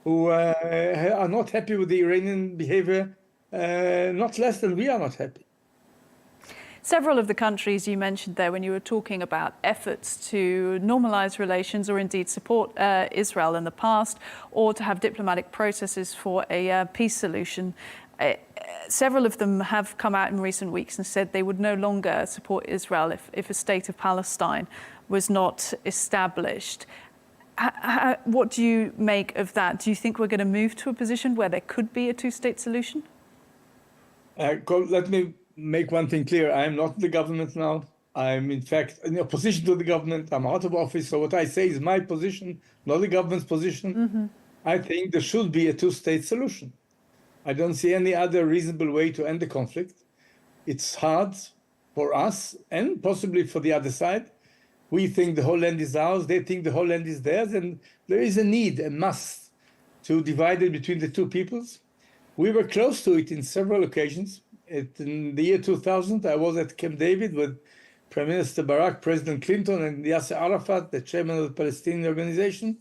who are not happy with the Iranian behavior, not less than we are not happy. Several of the countries you mentioned there when you were talking about efforts to normalize relations or indeed support Israel in the past, or to have diplomatic processes for a peace solution. Several of them have come out in recent weeks and said they would no longer support Israel if a state of Palestine was not established. What do you make of that? Do you think we're going to move to a position where there could be a two-state solution? Let me make one thing clear. I am not the government now. I'm, in fact, in opposition to the government. I'm out of office. So what I say is my position, not the government's position. I think there should be a two-state solution. I don't see any other reasonable way to end the conflict. It's hard for us and possibly for the other side. We think the whole land is ours. They think the whole land is theirs. And there is a need, a must, to divide it between the two peoples. We were close to it in several occasions. In the year 2000, I was at Camp David with Prime Minister Barak, President Clinton, and Yasser Arafat, the chairman of the Palestinian organization.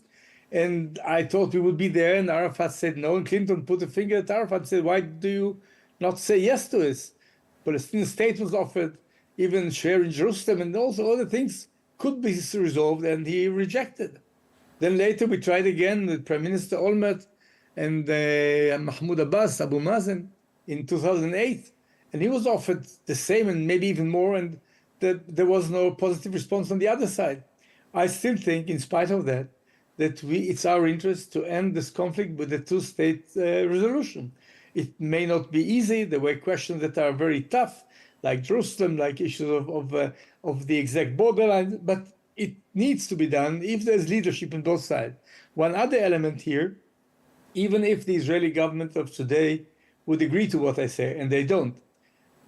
And I thought we would be there, and Arafat said no. And Clinton put a finger at Arafat and said, why do you not say yes to this? Palestinian state was offered, even share in Jerusalem, and also other things could be resolved, and he rejected. Then later we tried again with Prime Minister Olmert and Mahmoud Abbas, Abu Mazen, in 2008. And he was offered the same and maybe even more, and there was no positive response on the other side. I still think, in spite of that, that it's our interest to end this conflict with a two-state resolution. It may not be easy. There were questions that are very tough, like Jerusalem, like issues of the exact borderline, but it needs to be done if there's leadership on both sides. One other element here, even if the Israeli government of today would agree to what I say, and they don't,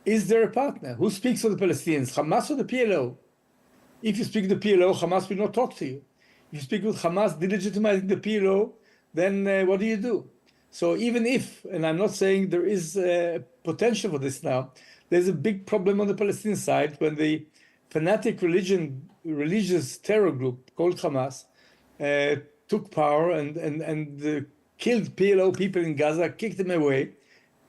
is there a partner? Who speaks for the Palestinians, Hamas or the PLO? If you speak to the PLO, Hamas will not talk to you. If you speak with Hamas delegitimizing the PLO, then what do you do? So even if, and I'm not saying there is potential for this now, there's a big problem on the Palestinian side when the fanatic religious terror group called Hamas took power and killed PLO people in Gaza, kicked them away,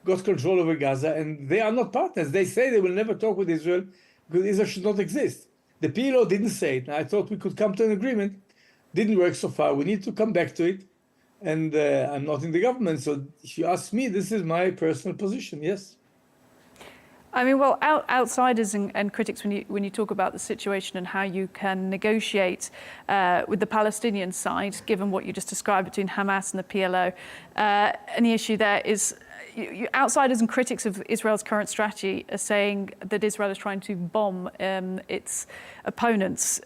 got control over Gaza, and they are not partners. They say they will never talk with Israel because Israel should not exist. The PLO didn't say it. I thought we could come to an agreement. Didn't work so far. We need to come back to it. and I'm not in the government. So if you ask me, this is my personal position, yes. I mean, well, outsiders and critics, when you talk about the situation and how you can negotiate with the Palestinian side, given what you just described between Hamas and the PLO, and the issue there is outsiders and critics of Israel's current strategy are saying that Israel is trying to bomb its opponents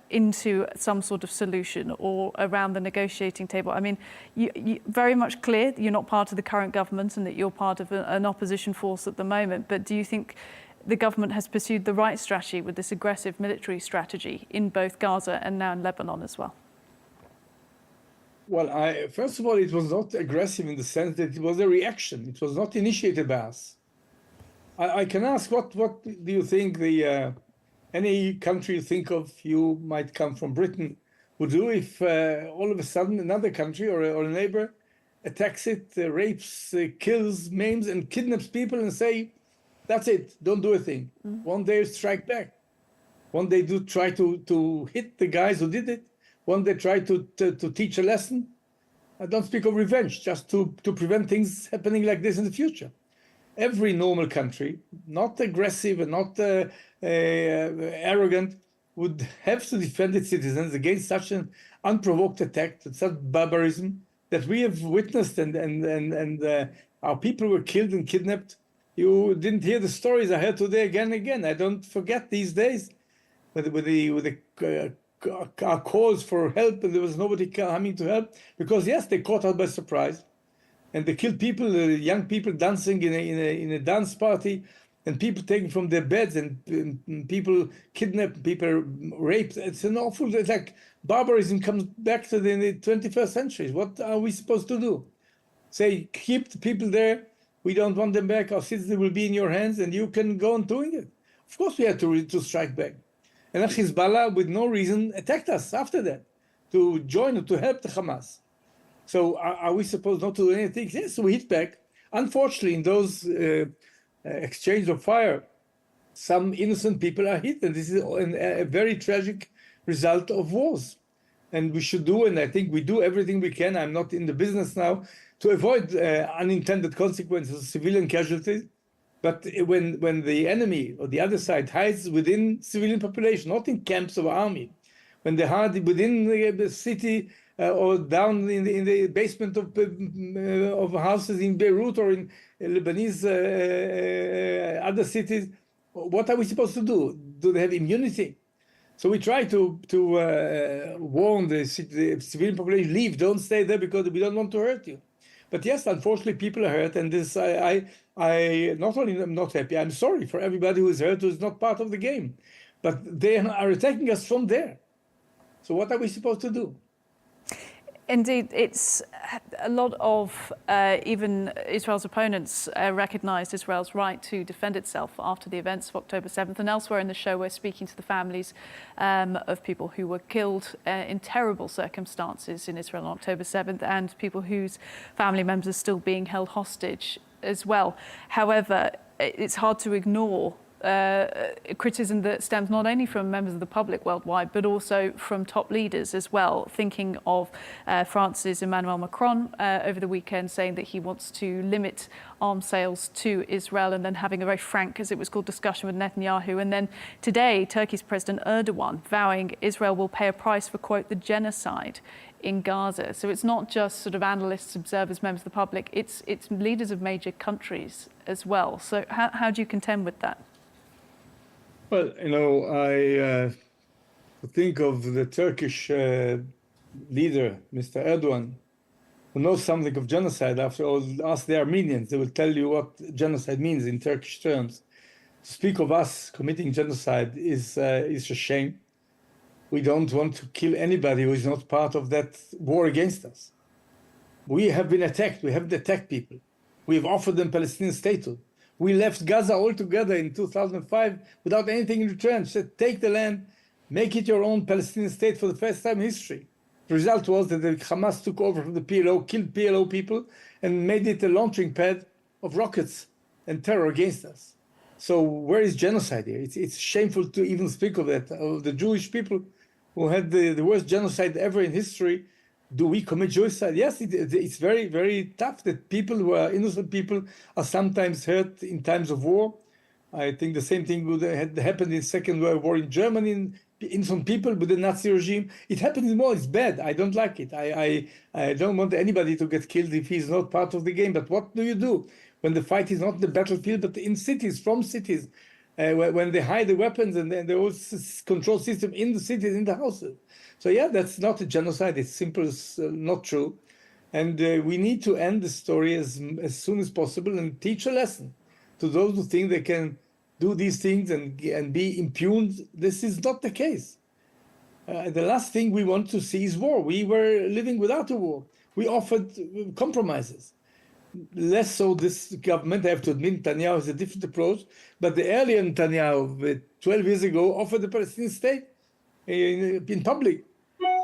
into some sort of solution or around the negotiating table. I mean, you very much clear that you're not part of the current government and that you're part of an opposition force at the moment. But do you think the government has pursued the right strategy with this aggressive military strategy in both Gaza and now in Lebanon as well? Well, first of all, it was not aggressive in the sense that it was a reaction. It was not initiated by us. I can ask, what do you think any country you think of, you might come from Britain, would do if all of a sudden another country or a neighbor attacks it, rapes, kills, maims, and kidnaps people and say, that's it, don't do a thing. One day strike back. One day do try to hit the guys who did it. One day try to teach a lesson. I don't speak of revenge, just to prevent things happening like this in the future. Every normal country, not aggressive and not arrogant, would have to defend its citizens against such an unprovoked attack, such barbarism that we have witnessed, and our people were killed and kidnapped. You didn't hear the stories I heard today again and again. I don't forget these days with our calls for help, and there was nobody coming to help because yes, they caught out by surprise, and they killed people, young people dancing in a dance party, and people taken from their beds, and people kidnapped, people raped. It's an awful. It's like barbarism comes back to the 21st century. What are we supposed to do? Say, keep the people there. We don't want them back. Our citizens will be in your hands, and you can go on doing it. Of course, we had to strike back. And Hezbollah, with no reason, attacked us after that to join, to help the Hamas. So are we supposed not to do anything? Yes, we hit back. Unfortunately, in those exchange of fire, some innocent people are hit. And this is a very tragic result of wars. And we should do, and I think we do everything we can. I'm not in the business now to avoid unintended consequences, civilian casualties. But when the enemy or the other side hides within civilian population, not in camps of army, when they hide within the city or down in the basement of houses in Beirut or in Lebanese other cities, what are we supposed to do? Do they have immunity? So we try to warn the civilian population, leave, don't stay there because we don't want to hurt you. But yes, unfortunately, people are hurt, and this I not only am not happy, I'm sorry for everybody who is hurt, who is not part of the game. But they are attacking us from there. So what are we supposed to do? Indeed, it's a lot of even Israel's opponents recognised Israel's right to defend itself after the events of October 7th. And elsewhere in the show, we're speaking to the families of people who were killed in terrible circumstances in Israel on October 7th, and people whose family members are still being held hostage as well. However, it's hard to ignore criticism that stems not only from members of the public worldwide, but also from top leaders as well. Thinking of France's Emmanuel Macron over the weekend saying that he wants to limit arms sales to Israel, and then having a very frank, as it was called, discussion with Netanyahu. And then today, Turkey's President Erdogan vowing Israel will pay a price for, quote, the genocide in Gaza. So it's not just sort of analysts, observers, members of the public, it's leaders of major countries as well. So how do you contend with that? Well, you know, I think of the Turkish leader, Mr. Erdogan, who knows something of genocide. After all, ask the Armenians, they will tell you what genocide means in Turkish terms. To speak of us committing genocide is a shame. We don't want to kill anybody who is not part of that war against us. We have been attacked. We haven't attacked people. We have offered them Palestinian statehood. We left Gaza altogether in 2005 without anything in return. Said, take the land, make it your own Palestinian state for the first time in history. The result was that the Hamas took over from the PLO, killed PLO people, and made it a launching pad of rockets and terror against us. So where is genocide here? It's shameful to even speak of that, of the Jewish people who had the worst genocide ever in history, Do we commit genocide? Yes, it's very, very tough that people who are innocent people are sometimes hurt in times of war. I think the same thing would have happened in Second World War in Germany, innocent people with the Nazi regime. It happens more, it's bad. I don't like it. I don't want anybody to get killed if he's not part of the game. But what do you do when the fight is not in the battlefield, but in cities, from cities, when they hide the weapons and the whole control system in the cities, in the houses? So yeah, that's not a genocide. It's simple as not true. And we need to end the story as soon as possible and teach a lesson to those who think they can do these things and be impugned. This is not the case. The last thing we want to see is war. We were living without a war. We offered compromises. Less so this government, I have to admit, Netanyahu has a different approach, but the earlier Netanyahu, 12 years ago, offered the Palestinian state in public.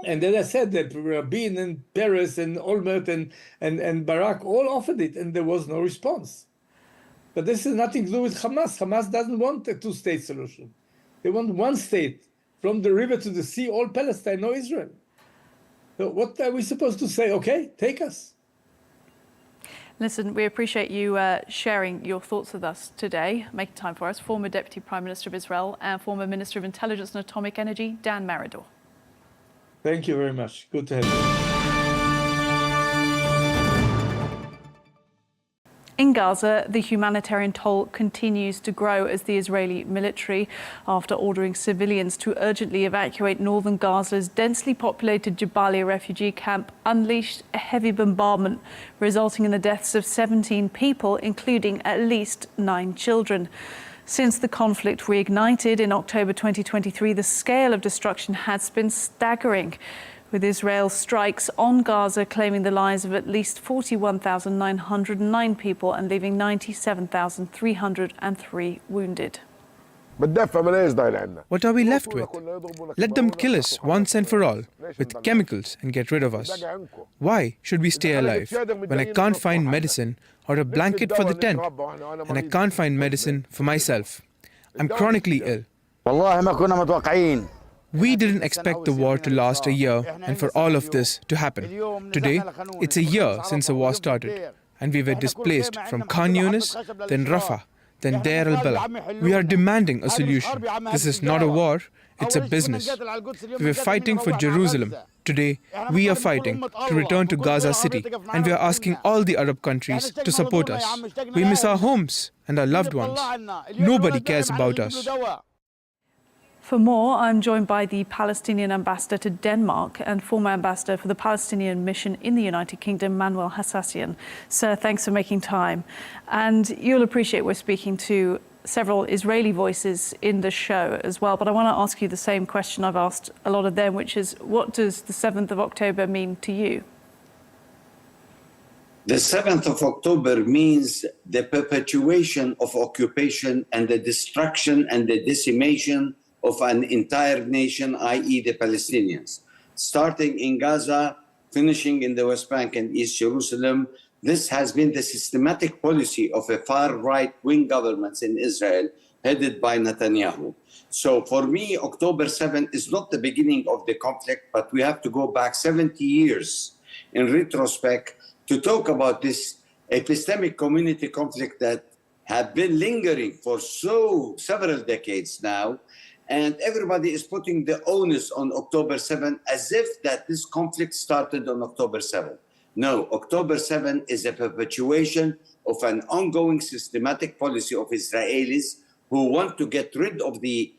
And as I said, that Rabin and Peres and Olmert and Barak all offered it, and there was no response. But this has nothing to do with Hamas. Hamas doesn't want a two-state solution. They want one state, from the river to the sea, all Palestine, no Israel. So what are we supposed to say? Okay, take us. Listen, we appreciate you sharing your thoughts with us today, making time for us. Former Deputy Prime Minister of Israel and former Minister of Intelligence and Atomic Energy, Dan Meridor. Thank you very much. Good to have you. In Gaza, the humanitarian toll continues to grow as the Israeli military, after ordering civilians to urgently evacuate northern Gaza's densely populated Jabalia refugee camp, unleashed a heavy bombardment, resulting in the deaths of 17 people, including at least 9 children. Since the conflict reignited in October 2023, the scale of destruction has been staggering, with Israel's strikes on Gaza claiming the lives of at least 41,909 people and leaving 97,303 wounded. What are we left with? Let them kill us once and for all with chemicals and get rid of us. Why should we stay alive when I can't find medicine or a blanket for the tent, and I can't find medicine for myself? I'm chronically ill. We didn't expect the war to last a year and for all of this to happen. Today, it's a year since the war started, and we were displaced from Khan Yunis, then Rafah, then Deir al-Bala. We are demanding a solution. This is not a war, it's a business. We were fighting for Jerusalem. Today, we are fighting to return to Gaza City, and we are asking all the Arab countries to support us. We miss our homes and our loved ones. Nobody cares about us. For more, I'm joined by the Palestinian ambassador to Denmark and former ambassador for the Palestinian mission in the United Kingdom, Manuel Hassassian. Sir, thanks for making time. And you'll appreciate we're speaking to several Israeli voices in the show as well. But I want to ask you the same question I've asked a lot of them, which is, what does the 7th of October mean to you? The 7th of October means the perpetuation of occupation and the destruction and the decimation of an entire nation, i.e. the Palestinians. Starting in Gaza, finishing in the West Bank and East Jerusalem, this has been the systematic policy of a far-right wing governments in Israel, headed by Netanyahu. So for me, October 7 is not the beginning of the conflict, but we have to go back 70 years in retrospect to talk about this epistemic community conflict that have been lingering for several decades now. And everybody is putting the onus on October 7 as if that this conflict started on October 7. No, October 7 is a perpetuation of an ongoing systematic policy of Israelis who want to get rid of the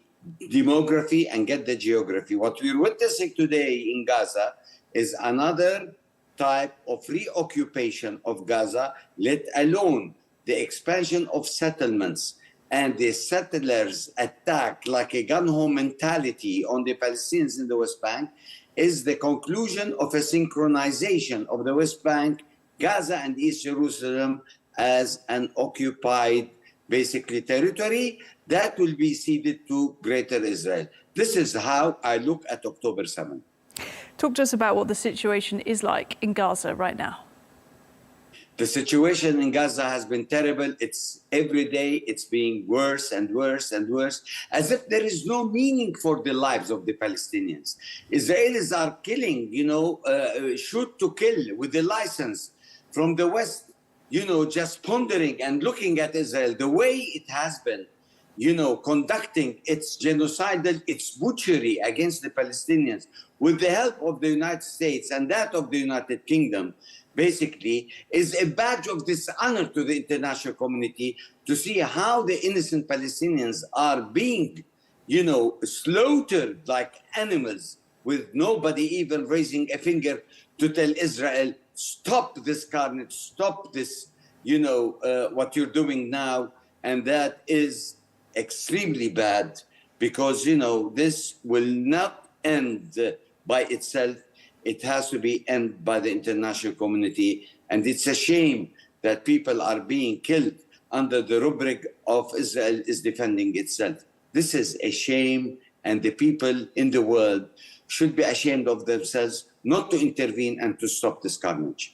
demography and get the geography. What we're witnessing today in Gaza is another type of reoccupation of Gaza, let alone the expansion of settlements and the settlers attack like a gun-ho mentality on the Palestinians in the West Bank, is the conclusion of a synchronization of the West Bank, Gaza and East Jerusalem as an occupied, basically, territory that will be ceded to Greater Israel. This is how I look at October 7. Talk to us about what the situation is like in Gaza right now. The situation in Gaza has been terrible. It's every day, it's being worse and worse and worse, as if there is no meaning for the lives of the Palestinians. Israelis are killing, shoot to kill with the license from the West, just pondering and looking at Israel, the way it has been, conducting its genocidal, its butchery against the Palestinians with the help of the United States and that of the United Kingdom, basically, is a badge of dishonor to the international community to see how the innocent Palestinians are being, slaughtered like animals, with nobody even raising a finger to tell Israel, stop this carnage, stop this, what you're doing now. And that is extremely bad because, this will not end by itself. It has to be ended by the international community. And it's a shame that people are being killed under the rubric of Israel is defending itself. This is a shame, and the people in the world should be ashamed of themselves not to intervene and to stop this carnage.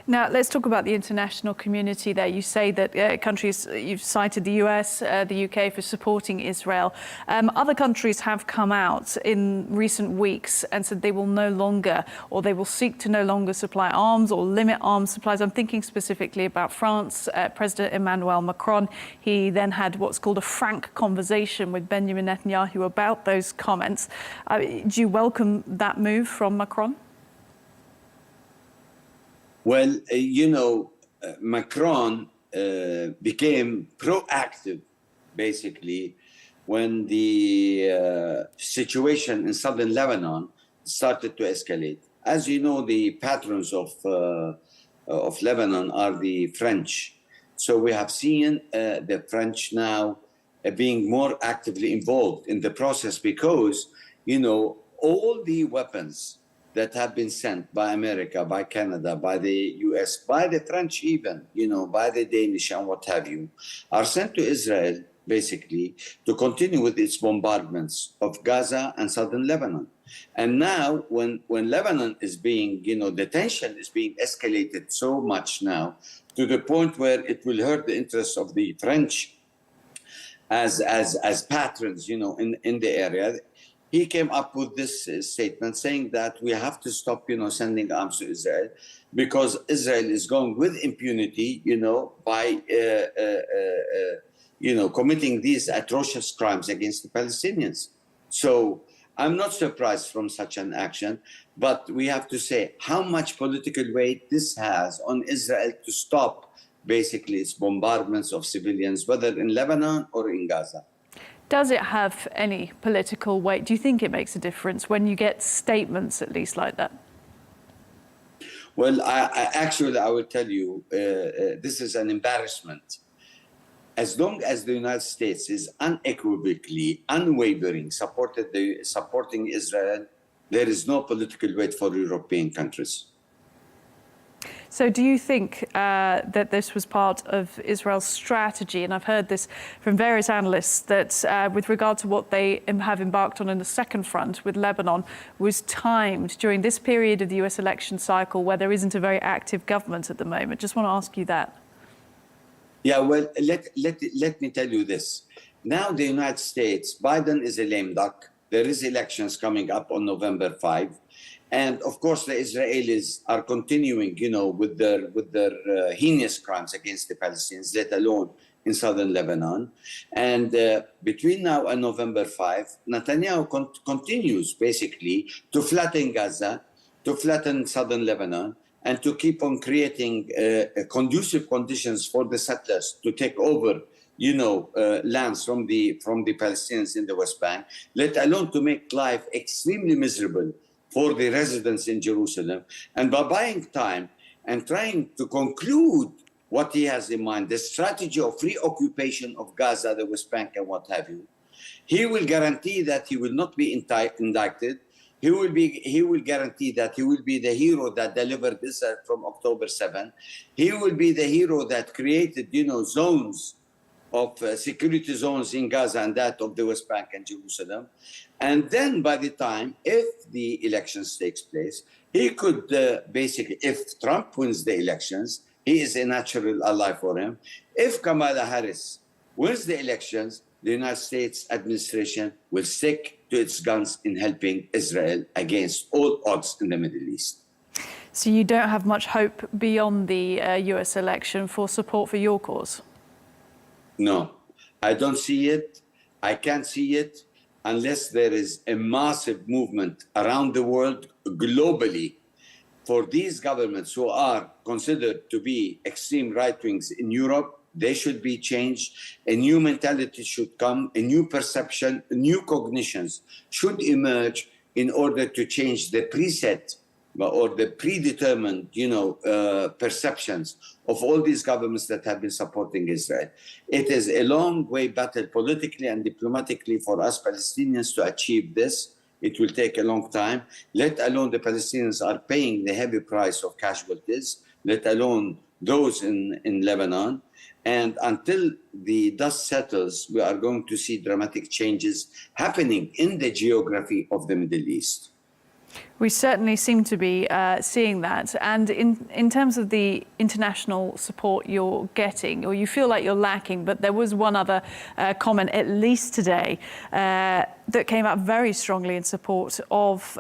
Now, let's talk about the international community there. You say that countries, you've cited the US, the UK for supporting Israel. Other countries have come out in recent weeks and said they will no longer, or they will seek to no longer supply arms or limit arms supplies. I'm thinking specifically about France. President Emmanuel Macron, he then had what's called a frank conversation with Benjamin Netanyahu about those comments. Do you welcome that move from Macron? Well, Macron became proactive, basically, when the situation in southern Lebanon started to escalate. As you know, the patrons of Lebanon are the French. So we have seen the French now being more actively involved in the process because, all the weapons that have been sent by America, by Canada, by the US, by the French even, by the Danish and what have you, are sent to Israel, basically, to continue with its bombardments of Gaza and southern Lebanon. And now, when Lebanon is being, the tension is being escalated so much now, to the point where it will hurt the interests of the French as patrons, in the area, he came up with this statement saying that we have to stop, sending arms to Israel because Israel is going with impunity, by, committing these atrocious crimes against the Palestinians. So I'm not surprised from such an action, but we have to say how much political weight this has on Israel to stop, basically, its bombardments of civilians, whether in Lebanon or in Gaza. Does it have any political weight? Do you think it makes a difference when you get statements, at least like that? Well, I will tell you, this is an embarrassment. As long as the United States is unequivocally, unwavering, supporting Israel, there is no political weight for European countries. So do you think that this was part of Israel's strategy? And I've heard this from various analysts that with regard to what they have embarked on in the second front with Lebanon was timed during this period of the US election cycle where there isn't a very active government at the moment. Just want to ask you that. Yeah, well, let me tell you this. Now the United States, Biden is a lame duck. There is elections coming up on November 5. And of course, the Israelis are continuing, with their heinous crimes against the Palestinians, let alone in southern Lebanon. And between now and November 5, Netanyahu continues basically to flatten Gaza, to flatten southern Lebanon, and to keep on creating conducive conditions for the settlers to take over, lands from the Palestinians in the West Bank, let alone to make life extremely miserable for the residents in Jerusalem. And by buying time and trying to conclude what he has in mind, the strategy of reoccupation of Gaza, the West Bank, and what have you, he will guarantee that he will not be indicted. He will guarantee that he will be the hero that delivered this from October 7. He will be the hero that created, zones of security zones in Gaza and that of the West Bank and Jerusalem. And then by the time, if the elections takes place, he could basically, if Trump wins the elections, He is a natural ally for him. If Kamala Harris wins the elections, the United States administration will stick to its guns in helping Israel against all odds in the Middle East. So you don't have much hope beyond the US election for support for your cause? No, I don't see it. I can't see it unless there is a massive movement around the world globally for these governments who are considered to be extreme right wings in Europe. They should be changed. A new mentality should come, a new perception, new cognitions should emerge in order to change the preset or the predetermined, perceptions of all these governments that have been supporting Israel. It is a long way battle politically and diplomatically for us Palestinians to achieve this. It will take a long time, let alone the Palestinians are paying the heavy price of casualties, let alone those in Lebanon. And until the dust settles, we are going to see dramatic changes happening in the geography of the Middle East. We certainly seem to be seeing that. And in terms of the international support you're getting, or you feel like you're lacking, but there was one other comment, at least today, that came out very strongly in support of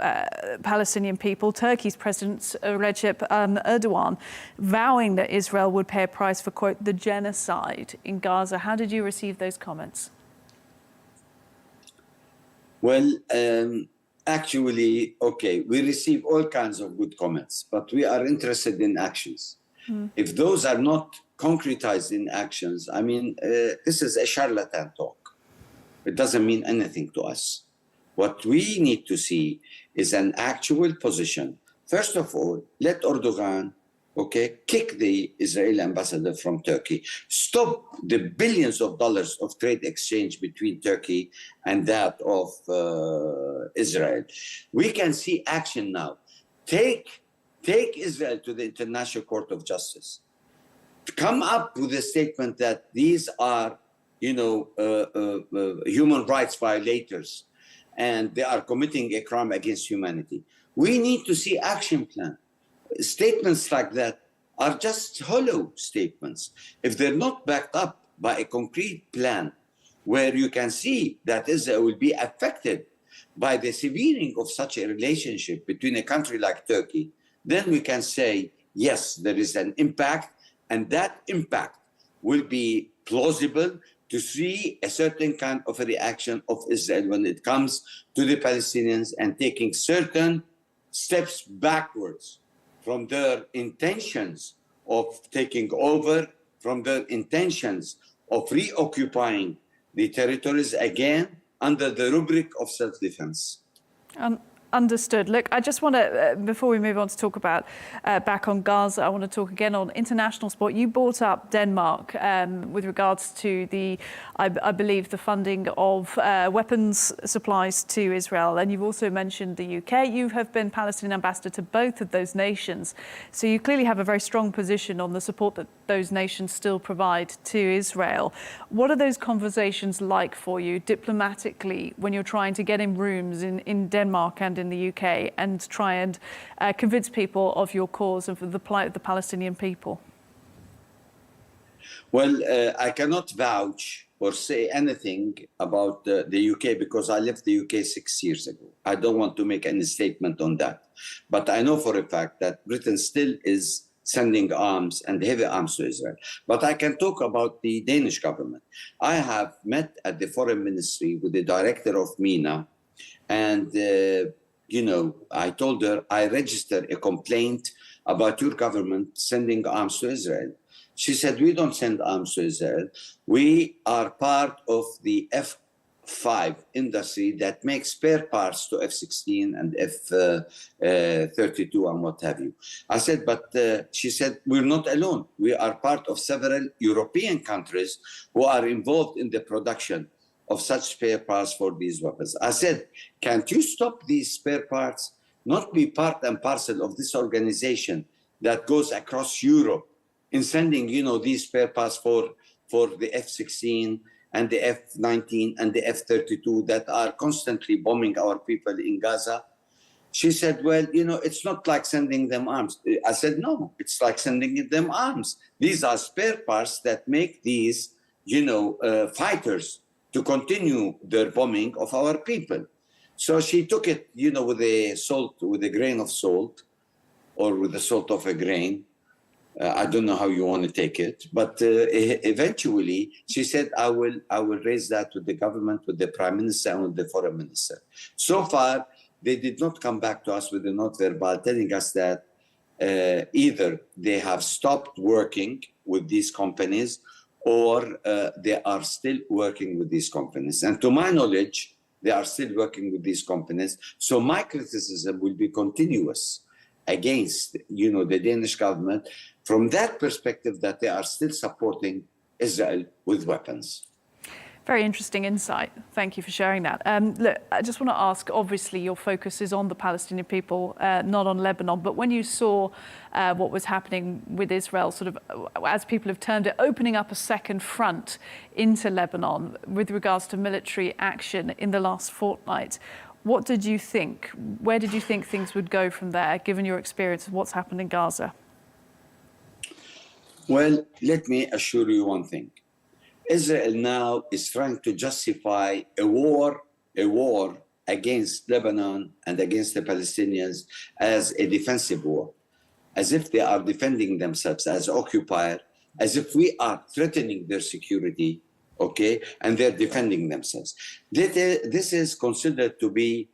Palestinian people. Turkey's President Recep Erdogan vowing that Israel would pay a price for, quote, the genocide in Gaza. How did you receive those comments? Well, actually, okay, we receive all kinds of good comments, but we are interested in actions. If those are not concretized in actions, I mean, this is a charlatan talk. It doesn't mean anything to us. What we need to see is an actual position. First of all, let Erdogan, kick the Israeli ambassador from Turkey. Stop the billions of dollars of trade exchange between Turkey and that of Israel. We can see action now. Take Israel to the International Court of Justice. Come up with a statement that these are, human rights violators and they are committing a crime against humanity. We need to see action plan. Statements like that are just hollow statements. If they're not backed up by a concrete plan where you can see that Israel will be affected by the severing of such a relationship between a country like Turkey, then we can say, yes, there is an impact, and that impact will be plausible to see a certain kind of a reaction of Israel when it comes to the Palestinians and taking certain steps backwards from their intentions of taking over, from their intentions of reoccupying the territories again under the rubric of self-defense. Understood. Look, I just want to, before we move on to talk about back on Gaza, I want to talk again on international support. You brought up Denmark with regards to I believe, the funding of weapons supplies to Israel. And you've also mentioned the UK. You have been Palestinian ambassador to both of those nations. So you clearly have a very strong position on the support that those nations still provide to Israel. What are those conversations like for you diplomatically when you're trying to get in rooms in Denmark and in the UK and try and convince people of your cause and for the plight of the Palestinian people? Well, I cannot vouch or say anything about the UK because I left the UK 6 years ago. I don't want to make any statement on that. But I know for a fact that Britain still is sending arms and heavy arms to Israel. But I can talk about the Danish government. I have met at the foreign ministry with the director of MENA, and I told her I registered a complaint about your government sending arms to Israel. She said, we don't send arms to Israel. We are part of the F5 industry that makes spare parts to F-16 and F-32 and what have you. I said, but she said, we're not alone. We are part of several European countries who are involved in the production of such spare parts for these weapons. I said, can't you stop these spare parts, not be part and parcel of this organization that goes across Europe in sending, these spare parts for the F-16 and the F-19 and the F-32 that are constantly bombing our people in Gaza? She said, well, it's not like sending them arms. I said, no, it's like sending them arms. These are spare parts that make these, fighters to continue their bombing of our people. So she took it, with a grain of salt, or with the salt of a grain. I don't know how you want to take it, but eventually she said, I will raise that with the government, with the prime minister and with the foreign minister. So far, they did not come back to us with a note verbal telling us that either they have stopped working with these companies or they are still working with these companies. And to my knowledge, they are still working with these companies. So my criticism will be continuous against, the Danish government from that perspective, that they are still supporting Israel with weapons. Very interesting insight. Thank you for sharing that. Look, I just want to ask, obviously your focus is on the Palestinian people, not on Lebanon, but when you saw what was happening with Israel, sort of, as people have termed it, opening up a second front into Lebanon with regards to military action in the last fortnight, what did you think? Where did you think things would go from there, given your experience of what's happened in Gaza? Well, let me assure you one thing. Israel now is trying to justify a war against Lebanon and against the Palestinians as a defensive war, as if they are defending themselves as occupier, as if we are threatening their security, okay, and they're defending themselves. This is considered to be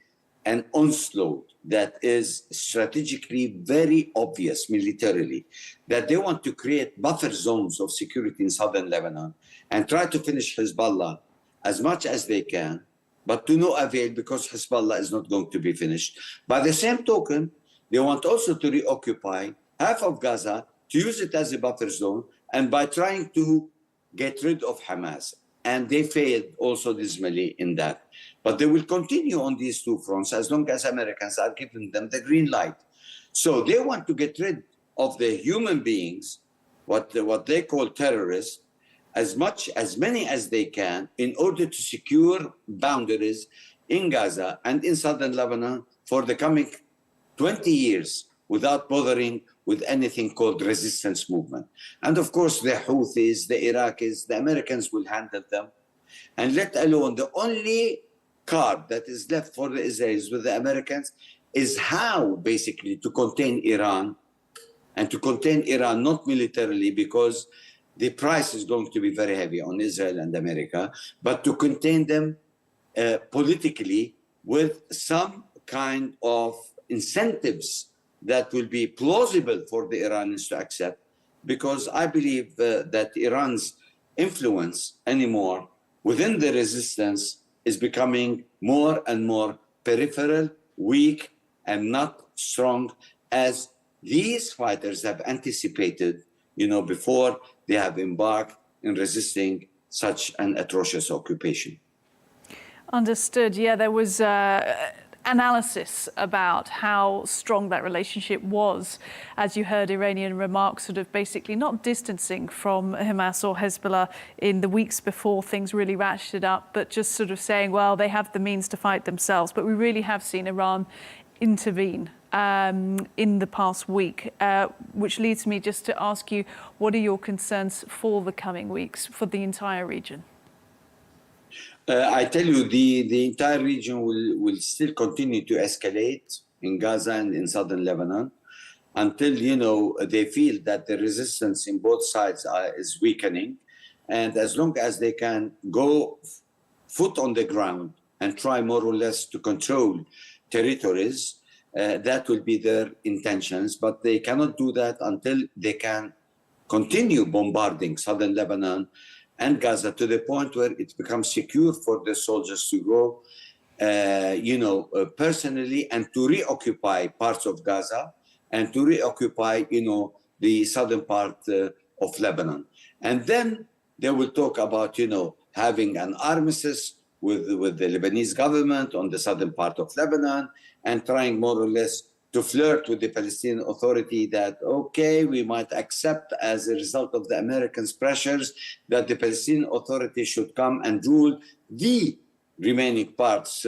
an onslaught that is strategically very obvious militarily, that they want to create buffer zones of security in southern Lebanon and try to finish Hezbollah as much as they can, but to no avail because Hezbollah is not going to be finished. By the same token, they want also to reoccupy half of Gaza, to use it as a buffer zone, and by trying to get rid of Hamas. And they failed also dismally in that. But they will continue on these two fronts as long as Americans are giving them the green light. So they want to get rid of the human beings, what they call terrorists, as many as they can, in order to secure boundaries in Gaza and in southern Lebanon for the coming 20 years without bothering with anything called resistance movement. And of course, the Houthis, the Iraqis, the Americans will handle them. And let alone, the only card that is left for the Israelis with the Americans is how basically to contain Iran, and to contain Iran not militarily, because the price is going to be very heavy on Israel and America, but to contain them politically with some kind of incentives that will be plausible for the Iranians to accept, because I believe that Iran's influence anymore within the resistance is becoming more and more peripheral, weak, and not strong, as these fighters have anticipated, before they have embarked in resisting such an atrocious occupation. Understood. Yeah, there was analysis about how strong that relationship was, as you heard Iranian remarks sort of basically not distancing from Hamas or Hezbollah in the weeks before things really ratcheted up, but just sort of saying, well, they have the means to fight themselves. But we really have seen Iran intervene in the past week, which leads me just to ask you, what are your concerns for the coming weeks for the entire region? I tell you, the entire region will still continue to escalate in Gaza and in southern Lebanon until, they feel that the resistance in both sides is weakening. And as long as they can go foot on the ground and try more or less to control territories, that will be their intentions. But they cannot do that until they can continue bombarding southern Lebanon and Gaza to the point where it becomes secure for the soldiers to go, personally, and to reoccupy parts of Gaza and to reoccupy, the southern part of Lebanon. And then they will talk about, having an armistice with the Lebanese government on the southern part of Lebanon and trying more or less to flirt with the Palestinian Authority that, okay, we might accept as a result of the Americans' pressures that the Palestinian Authority should come and rule the remaining parts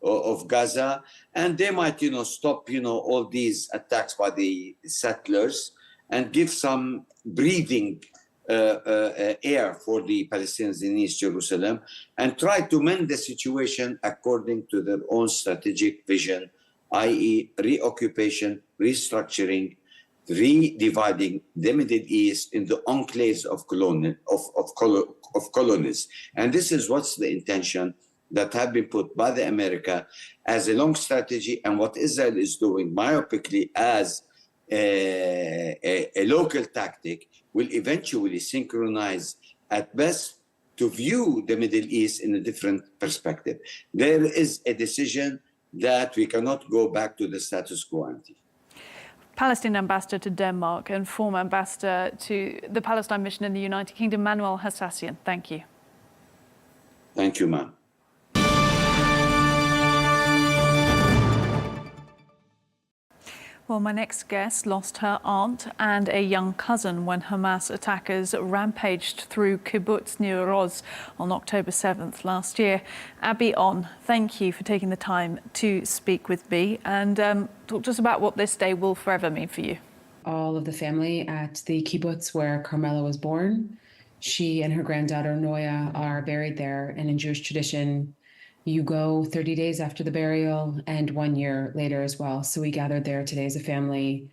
of Gaza, and they might, stop, all these attacks by the settlers and give some breathing air for the Palestinians in East Jerusalem and try to mend the situation according to their own strategic vision, i.e. reoccupation, restructuring, redividing the Middle East into enclaves of colonies. And this is what's the intention that have been put by the America as a long strategy, and what Israel is doing myopically as a local tactic will eventually synchronize at best to view the Middle East in a different perspective. There is a decision that we cannot go back to the status quo ante. Palestinian ambassador to Denmark and former ambassador to the Palestine mission in the United Kingdom, Manuel Hassassian. Thank you. Thank you, ma'am. Well, my next guest lost her aunt and a young cousin when Hamas attackers rampaged through Kibbutz Nir Oz on October 7th last year. Abbey Onn, thank you for taking the time to speak with me and talk to us about what this day will forever mean for you. All of the family at the kibbutz where Carmela was born, she and her granddaughter Noya are buried there, and in Jewish tradition, you go 30 days after the burial and 1 year later as well. So we gathered there today as a family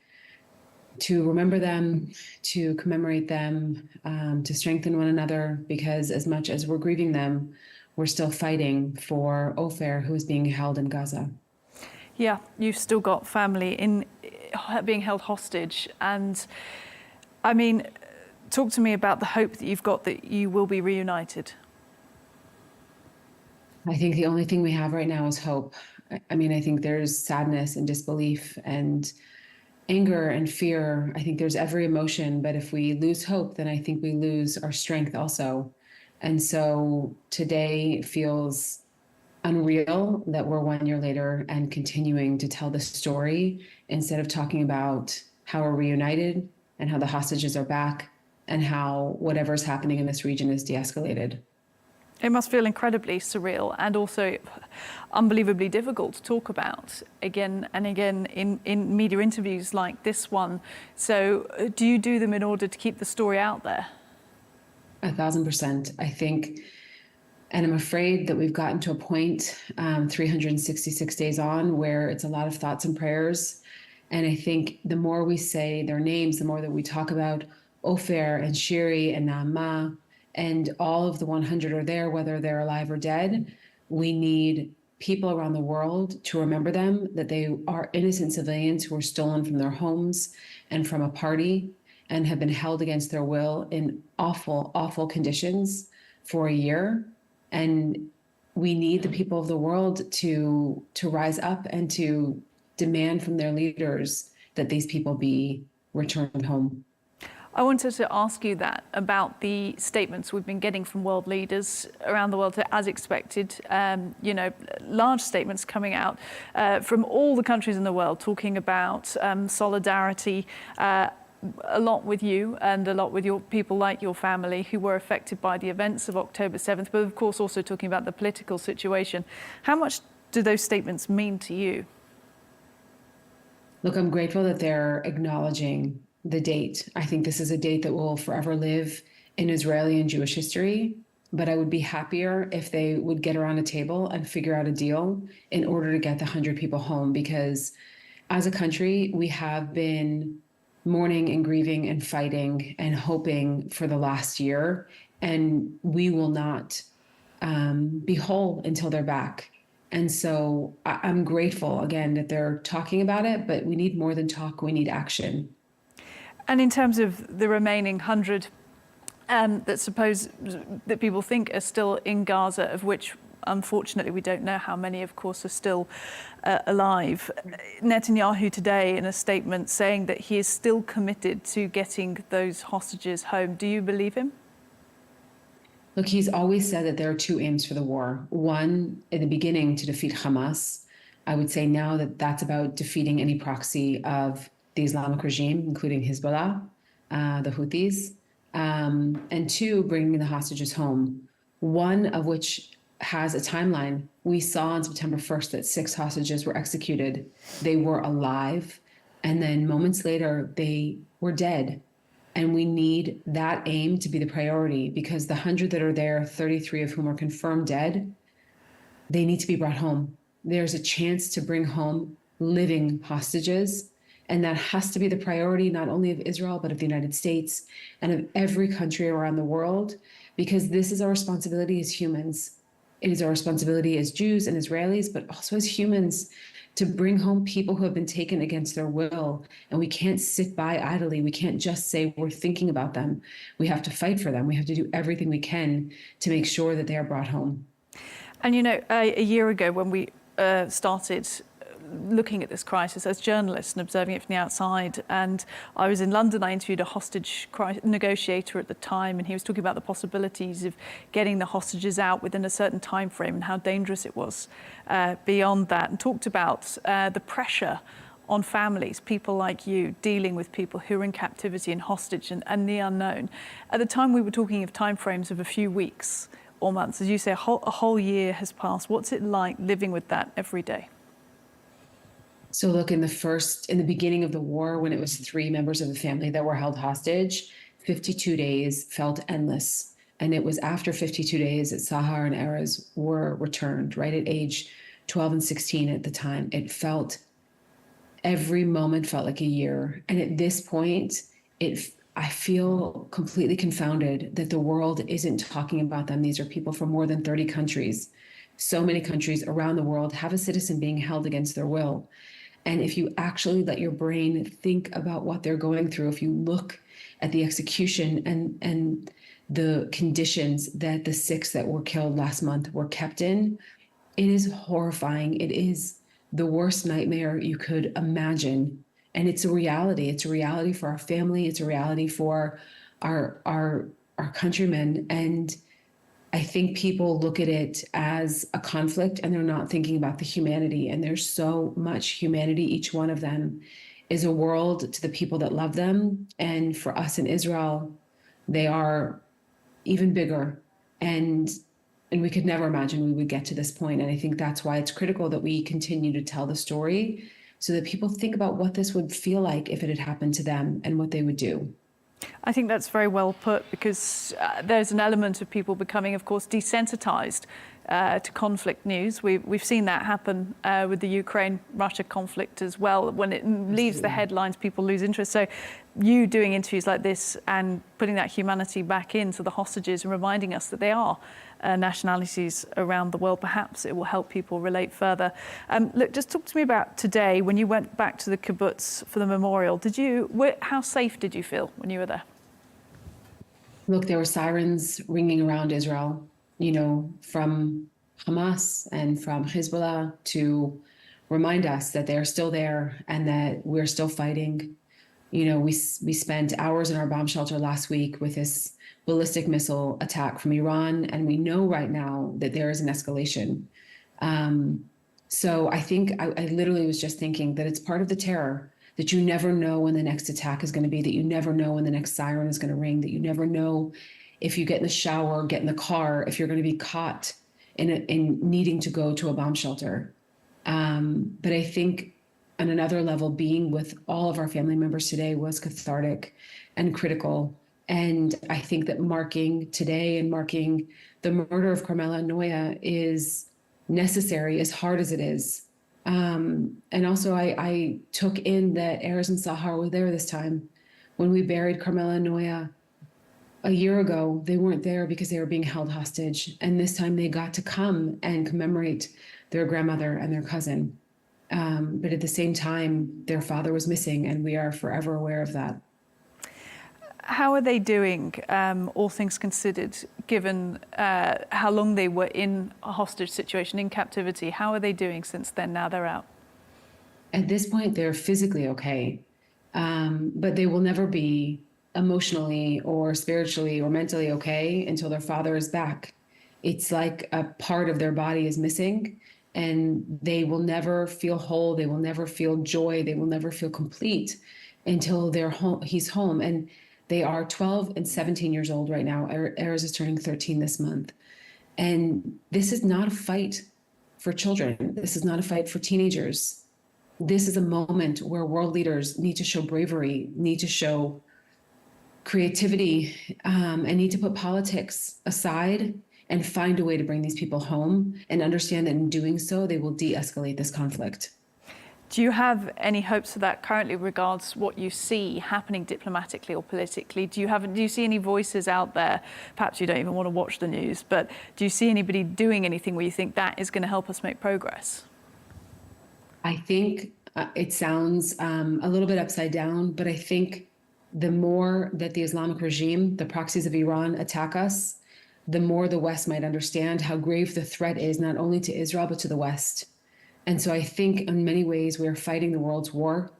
to remember them, to commemorate them, to strengthen one another, because as much as we're grieving them, we're still fighting for Ofer, who is being held in Gaza. Yeah, you've still got family being held hostage. And I mean, talk to me about the hope that you've got that you will be reunited. I think the only thing we have right now is hope. I mean, I think there's sadness and disbelief and anger and fear. I think there's every emotion, but if we lose hope, then I think we lose our strength also. And so today feels unreal that we're 1 year later and continuing to tell the story instead of talking about how we're reunited and how the hostages are back and how whatever's happening in this region is de-escalated. It must feel incredibly surreal and also unbelievably difficult to talk about again and again in media interviews like this one. So do you do them in order to keep the story out there? 1,000%. I think, and I'm afraid that we've gotten to a point 366 days on where it's a lot of thoughts and prayers. And I think the more we say their names, the more that we talk about Ofer and Shiri and Naama, and all of the 100 are there, whether they're alive or dead. We need people around the world to remember them, that they are innocent civilians who were stolen from their homes and from a party and have been held against their will in awful, awful conditions for a year. And we need the people of the world to rise up and to demand from their leaders that these people be returned home. I wanted to ask you that about the statements we've been getting from world leaders around the world, as expected, large statements coming out from all the countries in the world talking about solidarity, a lot with you and a lot with your people like your family who were affected by the events of October 7th, but of course also talking about the political situation. How much do those statements mean to you? Look, I'm grateful that they're acknowledging the date. I think this is a date that will forever live in Israeli and Jewish history, but I would be happier if they would get around a table and figure out a deal in order to get the 100 people home, because as a country, we have been mourning and grieving and fighting and hoping for the last year, and we will not be whole until they're back. And so I'm grateful, again, that they're talking about it, but we need more than talk, we need action. And in terms of the remaining 100 that people think are still in Gaza, of which unfortunately we don't know how many, of course, are still alive. Netanyahu today in a statement saying that he is still committed to getting those hostages home. Do you believe him? Look, he's always said that there are two aims for the war. One, in the beginning, to defeat Hamas. I would say now that that's about defeating any proxy of the Islamic regime, including Hezbollah, the Houthis, and two, bringing the hostages home. One of which has a timeline. We saw on September 1st that 6 hostages were executed. They were alive, and then moments later, they were dead. And we need that aim to be the priority, because the 100 that are there, 33 of whom are confirmed dead, they need to be brought home. There's a chance to bring home living hostages, and that has to be the priority, not only of Israel, but of the United States and of every country around the world, because this is our responsibility as humans. It is our responsibility as Jews and Israelis, but also as humans, to bring home people who have been taken against their will. And we can't sit by idly. We can't just say we're thinking about them. We have to fight for them. We have to do everything we can to make sure that they are brought home. And, you know, a year ago when we started looking at this crisis as journalists and observing it from the outside, and I was in London, I interviewed a hostage negotiator at the time, and he was talking about the possibilities of getting the hostages out within a certain time frame and how dangerous it was beyond that, and talked about the pressure on families, people like you, dealing with people who are in captivity and hostage and the unknown. At the time we were talking of timeframes of a few weeks or months. As you say, a whole year has passed. What's it like living with that every day? So look, in the beginning of the war, when it was 3 members of the family that were held hostage, 52 days felt endless. And it was after 52 days that Sahar and Erez were returned, right at age 12 and 16 at the time. Every moment felt like a year. And at this point, I feel completely confounded that the world isn't talking about them. These are people from more than 30 countries. So many countries around the world have a citizen being held against their will. And if you actually let your brain think about what they're going through, if you look at the execution and the conditions that the 6 that were killed last month were kept in, it is horrifying. It is the worst nightmare you could imagine. And it's a reality. It's a reality for our family. It's a reality for our countrymen. And I think people look at it as a conflict and they're not thinking about the humanity. And there's so much humanity. Each one of them is a world to the people that love them. And for us in Israel, they are even bigger. And we could never imagine we would get to this point. And I think that's why it's critical that we continue to tell the story so that people think about what this would feel like if it had happened to them and what they would do. I think that's very well put, because there's an element of people becoming, of course, desensitized to conflict news. We've seen that happen with the Ukraine-Russia conflict as well. When it leaves the headlines, people lose interest. So you doing interviews like this and putting that humanity back into the hostages and reminding us that they are nationalities around the world, perhaps it will help people relate further. Look, just talk to me about today, when you went back to the kibbutz for the memorial. How safe did you feel when you were there? Look, there were sirens ringing around Israel, you know, from Hamas and from Hezbollah, to remind us that they're still there and that we're still fighting. You know, we spent hours in our bomb shelter last week with this ballistic missile attack from Iran, and we know right now that there is an escalation. So I think I literally was just thinking that it's part of the terror, that you never know when the next attack is going to be, that you never know when the next siren is going to ring, that you never know if you get in the shower, get in the car, if you're going to be caught in needing to go to a bomb shelter. But I think on another level, being with all of our family members today was cathartic and critical. And I think that marking today and marking the murder of Carmela and Noya is necessary, as hard as it is. And also I took in that Erez and Sahar were there this time. When we buried Carmela and Noya a year ago, they weren't there because they were being held hostage. And this time they got to come and commemorate their grandmother and their cousin. But at the same time, their father was missing, and we are forever aware of that. How are they doing, all things considered, given how long they were in a hostage situation, in captivity? How are they doing since then, now they're out? At this point, they're physically okay, but they will never be emotionally or spiritually or mentally okay until their father is back. It's like a part of their body is missing, and they will never feel whole. They will never feel joy. They will never feel complete until they're home. He's home. And they are 12 and 17 years old right now. Erez is turning 13 this month. And this is not a fight for children. This is not a fight for teenagers. This is a moment where world leaders need to show bravery, need to show creativity, and need to put politics aside and find a way to bring these people home and understand that in doing so, they will de-escalate this conflict. Do you have any hopes for that currently regards what you see happening diplomatically or politically? Do you see any voices out there? Perhaps you don't even want to watch the news, but do you see anybody doing anything where you think that is going to help us make progress? I think it sounds a little bit upside down, but I think the more that the Islamic regime, the proxies of Iran, attack us, the more the West might understand how grave the threat is, not only to Israel, but to the West. And so I think in many ways we're fighting the world's war.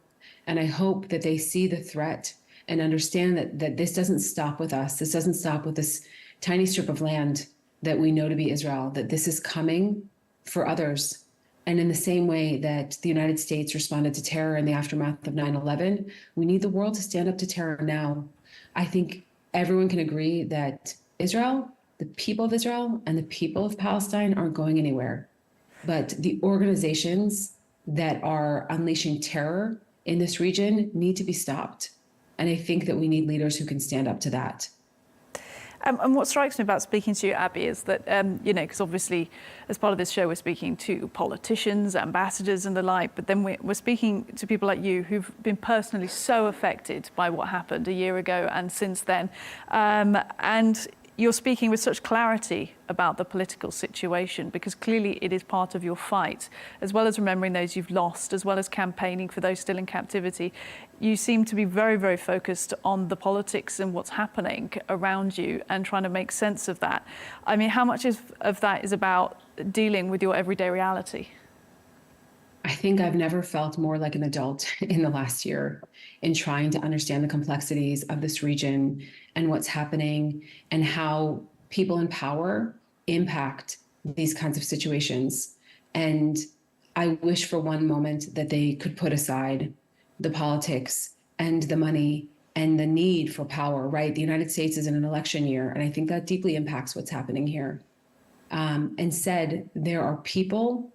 And I hope that they see the threat and understand that this doesn't stop with us. This doesn't stop with this tiny strip of land that we know to be Israel, that this is coming for others. And in the same way that the United States responded to terror in the aftermath of 9/11, we need the world to stand up to terror now. I think everyone can agree that Israel, the people of Israel, and the people of Palestine aren't going anywhere. But the organizations that are unleashing terror in this region need to be stopped. And I think that we need leaders who can stand up to that. And what strikes me about speaking to you, Abbey, is that, because obviously as part of this show, we're speaking to politicians, ambassadors and the like, but then we're speaking to people like you who've been personally so affected by what happened a year ago and since then. And you're speaking with such clarity about the political situation because clearly it is part of your fight, as well as remembering those you've lost, as well as campaigning for those still in captivity. You seem to be very, very focused on the politics and what's happening around you and trying to make sense of that. I mean, how much of that is about dealing with your everyday reality? I think I've never felt more like an adult in the last year in trying to understand the complexities of this region and what's happening and how people in power impact these kinds of situations. And I wish for one moment that they could put aside the politics and the money and the need for power, right? The United States is in an election year, and I think that deeply impacts what's happening here. And said, there are people,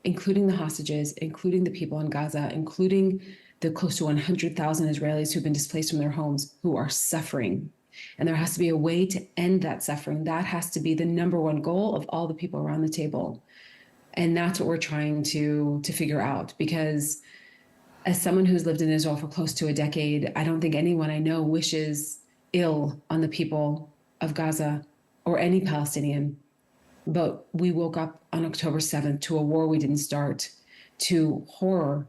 including the hostages, including the people in Gaza, including the close to 100,000 Israelis who've been displaced from their homes, who are suffering. And there has to be a way to end that suffering. That has to be the number one goal of all the people around the table. And that's what we're trying to figure out. Because as someone who's lived in Israel for close to a decade, I don't think anyone I know wishes ill on the people of Gaza or any Palestinian. But we woke up on October 7th to a war we didn't start, to horror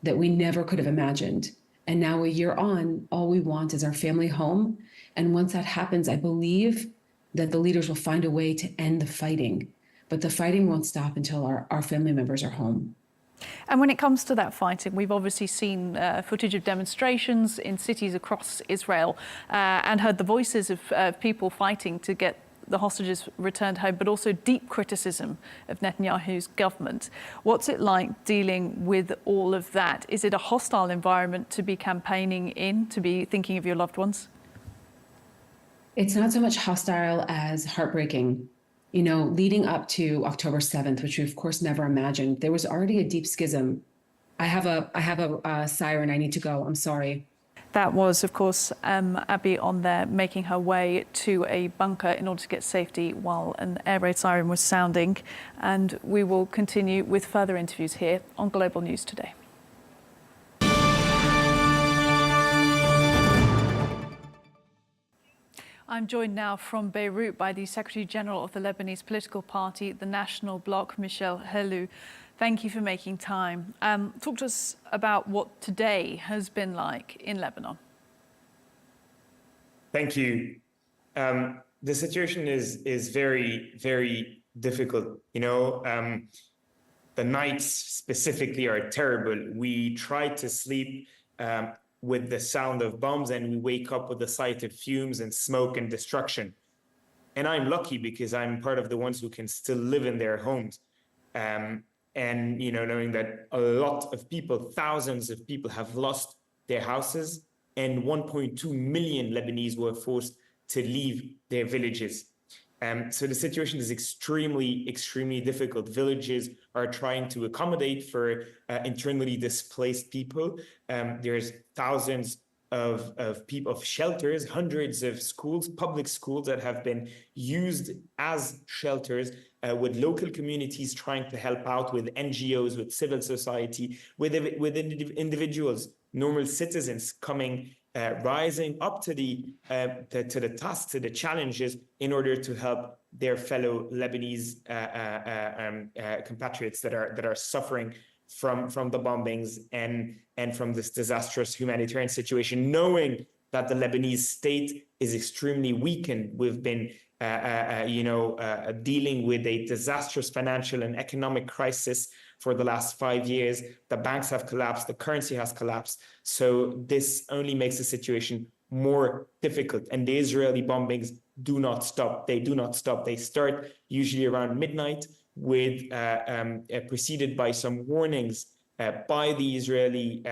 that we never could have imagined. And now a year on, all we want is our family home. And once that happens, I believe that the leaders will find a way to end the fighting. But the fighting won't stop until our family members are home. And when it comes to that fighting, we've obviously seen footage of demonstrations in cities across Israel and heard the voices of people fighting to get the hostages returned home, but also deep criticism of Netanyahu's government. What's it like dealing with all of that? Is it a hostile environment to be campaigning in, to be thinking of your loved ones? It's not so much hostile as heartbreaking. You know, leading up to October 7th, which we of course never imagined, there was already a deep schism. I have a siren. I need to go. I'm sorry. That was, of course, Abbey Onn there making her way to a bunker in order to get safety while an air raid siren was sounding. And we will continue with further interviews here on Global News Today. I'm joined now from Beirut by the Secretary General of the Lebanese political party, the National Bloc, Michel Helou. Thank you for making time. Talk to us about what today has been like in Lebanon. Thank you. The situation is very, very difficult. You know, the nights specifically are terrible. We try to sleep with the sound of bombs and we wake up with the sight of fumes and smoke and destruction. And I'm lucky because I'm part of the ones who can still live in their homes. And, you know, knowing that a lot of people, thousands of people have lost their houses and 1.2 million Lebanese were forced to leave their villages. So the situation is extremely difficult. Villages are trying to accommodate for internally displaced people. There's thousands of shelters, hundreds of schools, public schools that have been used as shelters, with local communities trying to help out, with NGOs, with civil society, with individuals, normal citizens coming, rising up to the task, to the challenges in order to help their fellow Lebanese compatriots that are suffering from the bombings and from this disastrous humanitarian situation, knowing that the Lebanese state is extremely weakened. We've been dealing with a disastrous financial and economic crisis for the last 5 years. The banks have collapsed, the currency has collapsed. So this only makes the situation more difficult. And the Israeli bombings do not stop. They do not stop. They start usually around midnight, with preceded by some warnings by the Israeli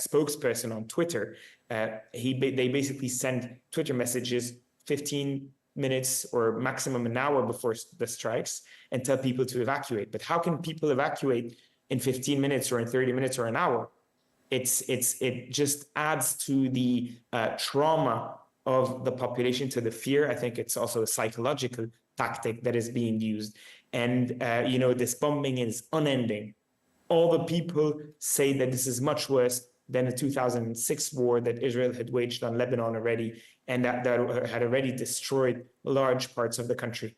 spokesperson on Twitter. They basically send Twitter messages 15 minutes or maximum an hour before the strikes and tell people to evacuate. But how can people evacuate in 15 minutes or in 30 minutes or an hour? It just adds to the trauma of the population, to the fear. I think it's also a psychological tactic that is being used. And, this bombing is unending. All the people say that this is much worse than the 2006 war that Israel had waged on Lebanon already, and that had already destroyed large parts of the country.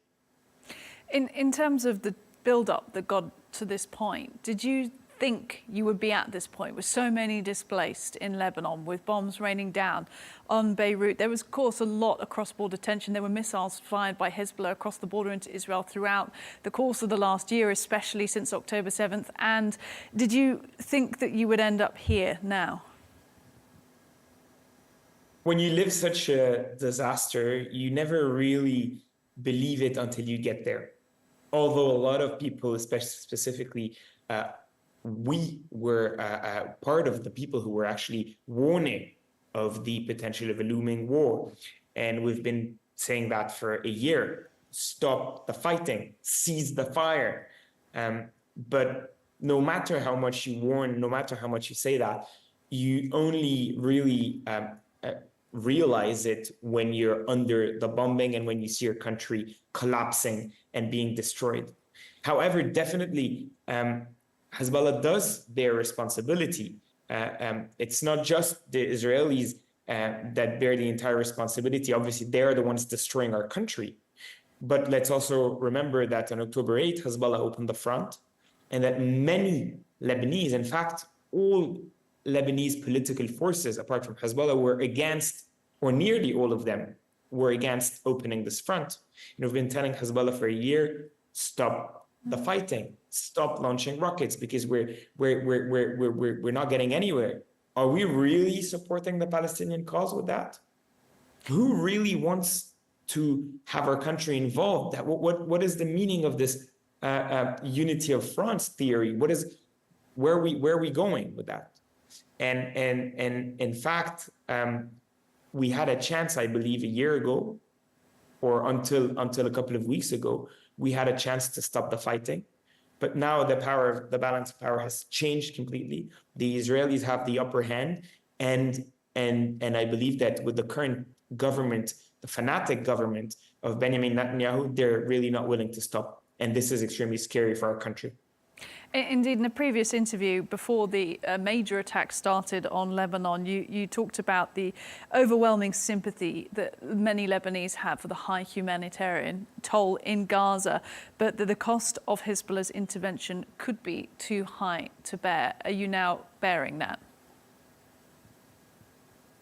In terms of the build-up that got to this point, did you think you would be at this point with so many displaced in Lebanon, with bombs raining down on Beirut? There was, of course, a lot of cross-border tension. There were missiles fired by Hezbollah across the border into Israel throughout the course of the last year, especially since October 7th. And did you think that you would end up here now? When you live such a disaster, you never really believe it until you get there. Although a lot of people, especially specifically, we were part of the people who were actually warning of the potential of a looming war. And we've been saying that for a year. Stop the fighting, cease the fire. But no matter how much you warn, no matter how much you say that, you only really realize it when you're under the bombing and when you see your country collapsing and being destroyed. However, definitely, Hezbollah does bear responsibility. It's not just the Israelis that bear the entire responsibility. Obviously, they're the ones destroying our country. But let's also remember that on October 8th, Hezbollah opened the front, and that many Lebanese, in fact, all Lebanese political forces, apart from Hezbollah, were against, or nearly all of them, were against opening this front. We've been telling Hezbollah for a year, stop the fighting, stop launching rockets, because we're not getting anywhere. Are we really supporting the Palestinian cause with that? Who really wants to have our country involved? What is the meaning of this unity of France theory? Where are we going with that? And in fact, we had a chance, I believe, a year ago, or until a couple of weeks ago, we had a chance to stop the fighting. But now the balance of power has changed completely. The Israelis have the upper hand, and I believe that with the current government, the fanatic government of Benjamin Netanyahu, they're really not willing to stop. And this is extremely scary for our country. Indeed, in a previous interview before the major attack started on Lebanon, you talked about the overwhelming sympathy that many Lebanese have for the high humanitarian toll in Gaza, but that the cost of Hezbollah's intervention could be too high to bear. Are you now bearing that?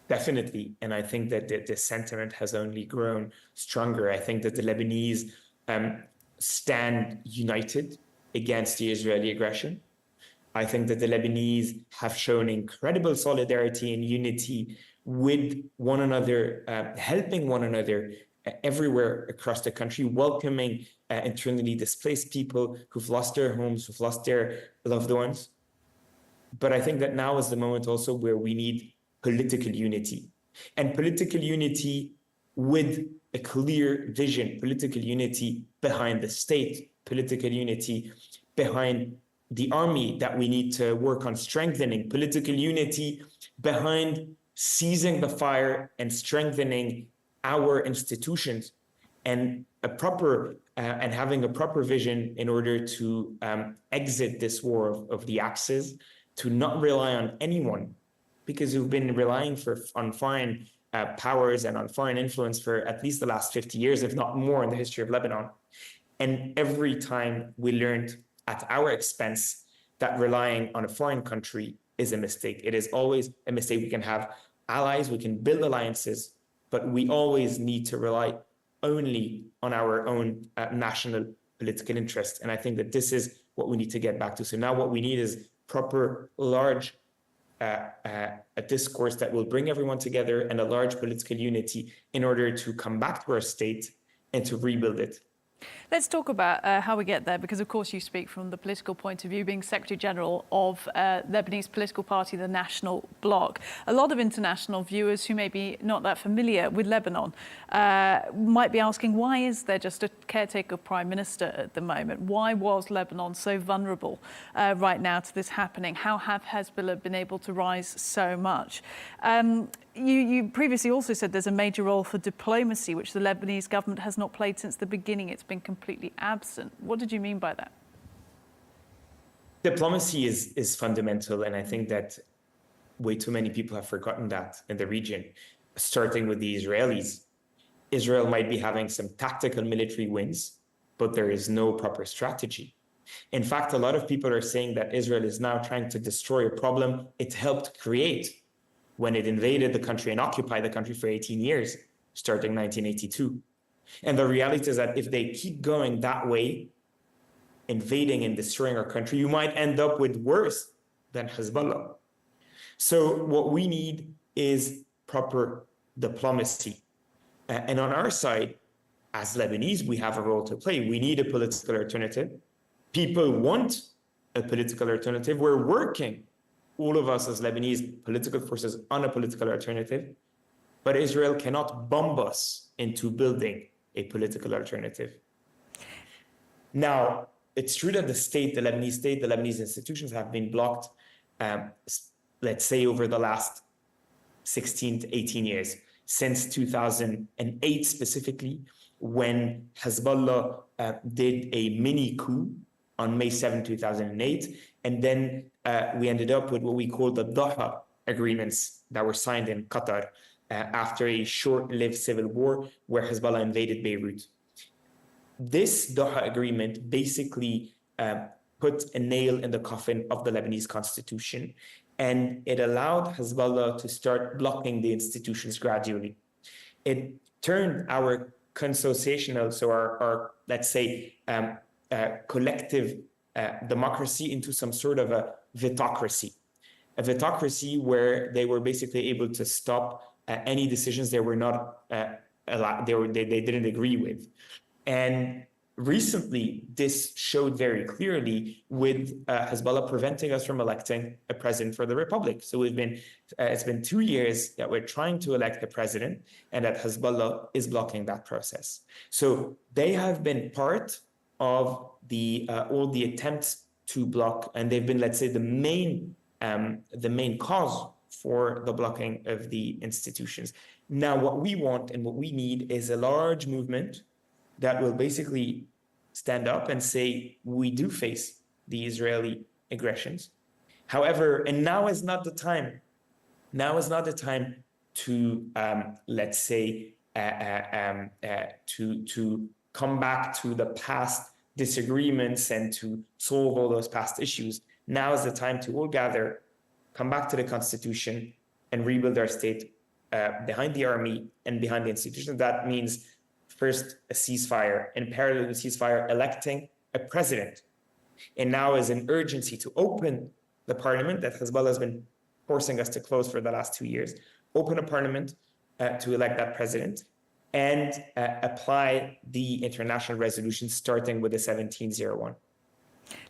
Definitely. And I think that the sentiment has only grown stronger. I think that the Lebanese stand united against the Israeli aggression. I think that the Lebanese have shown incredible solidarity and unity with one another, helping one another everywhere across the country, welcoming internally displaced people who've lost their homes, who've lost their loved ones. But I think that now is the moment also where we need political unity, and political unity with a clear vision, political unity behind the state, political unity behind the army that we need to work on strengthening, political unity behind seizing the fire and strengthening our institutions, and having a proper vision in order to exit this war of the axes, to not rely on anyone, because we've been relying on foreign powers and on foreign influence for at least the last 50 years, if not more, in the history of Lebanon. And every time we learned at our expense that relying on a foreign country is a mistake. It is always a mistake. We can have allies, we can build alliances, but we always need to rely only on our own national political interest. And I think that this is what we need to get back to. So now what we need is proper, large a discourse that will bring everyone together and a large political unity in order to come back to our state and to rebuild it. Let's talk about how we get there, because of course you speak from the political point of view, being Secretary General of Lebanese political party, the National Bloc. A lot of international viewers who may be not that familiar with Lebanon might be asking, why is there just a caretaker prime minister at the moment? Why was Lebanon so vulnerable right now to this happening? How have Hezbollah been able to rise so much? You previously also said there's a major role for diplomacy, which the Lebanese government has not played since the beginning. It's been completely absent. What did you mean by that? Diplomacy is fundamental, and I think that way too many people have forgotten that in the region, starting with the Israelis. Israel might be having some tactical military wins, but there is no proper strategy. In fact, a lot of people are saying that Israel is now trying to destroy a problem it helped create when it invaded the country and occupied the country for 18 years, starting 1982. And the reality is that if they keep going that way, invading and destroying our country, you might end up with worse than Hezbollah. So what we need is proper diplomacy. And on our side, as Lebanese, we have a role to play. We need a political alternative. People want a political alternative. We're working, all of us as Lebanese political forces, on a political alternative. But Israel cannot bomb us into building a political alternative. Now, it's true that the Lebanese institutions have been blocked, let's say, over the last 16 to 18 years, since 2008 specifically, when Hezbollah did a mini coup on May 7, 2008. And then we ended up with what we call the Doha agreements that were signed in Qatar after a short-lived civil war where Hezbollah invaded Beirut. This Doha agreement basically put a nail in the coffin of the Lebanese constitution, and it allowed Hezbollah to start blocking the institutions gradually. It turned our consociational, so our let's say, collective democracy into some sort of a vetocracy where they were basically able to stop any decisions they were not allowed, they didn't agree with. And recently, this showed very clearly with Hezbollah preventing us from electing a president for the Republic. So it's been 2 years that we're trying to elect the president, and that Hezbollah is blocking that process. So they have been part of all the attempts to block, and they've been, let's say, the main cause for the blocking of the institutions. Now, what we want and what we need is a large movement that will basically stand up and say, we do face the Israeli aggressions. However, and now is not the time. Now is not the time to, let's say, to come back to the past disagreements and to solve all those past issues. Now is the time to all gather, come back to the constitution, and rebuild our state behind the army and behind the institutions. That means first a ceasefire, and parallel to ceasefire, electing a president. And now is an urgency to open the parliament that Hezbollah has been forcing us to close for the last 2 years. Open a parliament to elect that president, and apply the international resolution, starting with the 1701.